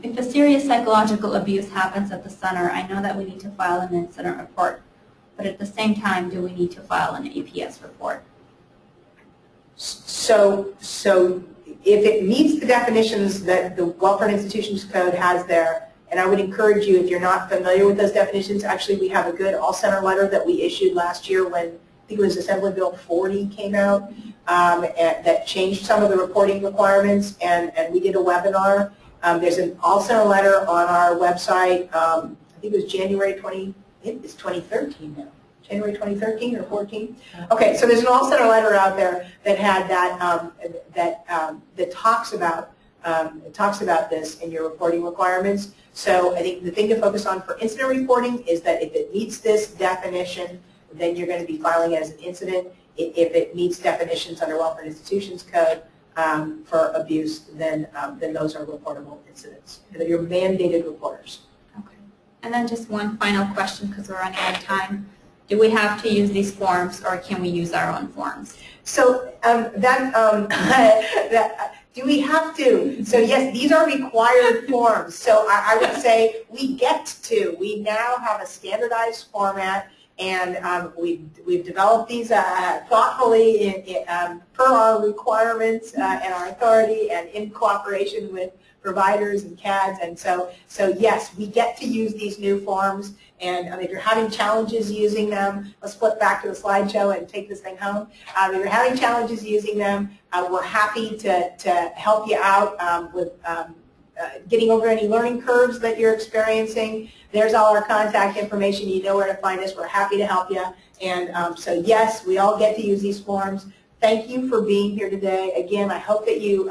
If a serious psychological abuse happens at the center, I know that we need to file an incident report, but at the same time, do we need to file an APS report? So if it meets the definitions that the Welfare and Institutions Code has there, and I would encourage you, if you're not familiar with those definitions, actually we have a good all-center letter that we issued last year when I think it was Assembly Bill 40 came out that changed some of the reporting requirements, and we did a webinar. There's an all-center letter on our website. I think it was January 20. It's 2013 now. January 2013 or 14. Okay, so there's an all-center letter out there that had that that talks about this in your reporting requirements. So I think the thing to focus on for incident reporting is that if it meets this definition, then you're going to be filing it as an incident. If it meets definitions under Welfare and Institutions Code for abuse, then those are reportable incidents. You're mandated reporters. Okay. And then just one final question because we're running out of time. Do we have to use these forms, or can we use our own forms? So do we have to? So yes, these are required forms. So I would say we get to. We now have a standardized format, and we've developed these thoughtfully per our requirements and our authority, and in cooperation with providers and CADs. And so yes, we get to use these new forms. And if you're having challenges using them, let's flip back to the slideshow and take this thing home. If you're having challenges using them, we're happy to help you out with getting over any learning curves that you're experiencing. There's all our contact information. You know where to find us. We're happy to help you. And so yes, we all get to use these forms. Thank you for being here today. Again, I hope that you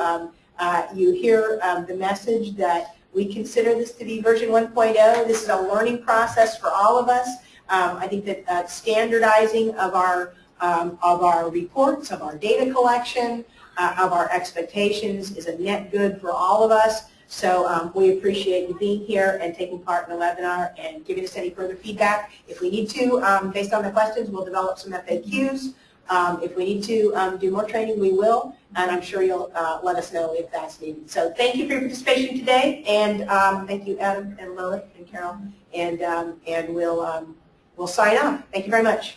hear the message that we consider this to be version 1.0. This is a learning process for all of us. I think that standardizing of our reports, of our data collection, of our expectations is a net good for all of us. So we appreciate you being here and taking part in the webinar and giving us any further feedback. If we need to, based on the questions, we'll develop some FAQs. If we need to do more training, we will, and I'm sure you'll let us know if that's needed. So thank you for your participation today, and thank you, Adam and Lilith and Carol, and we'll sign off. Thank you very much.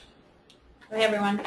Bye, everyone.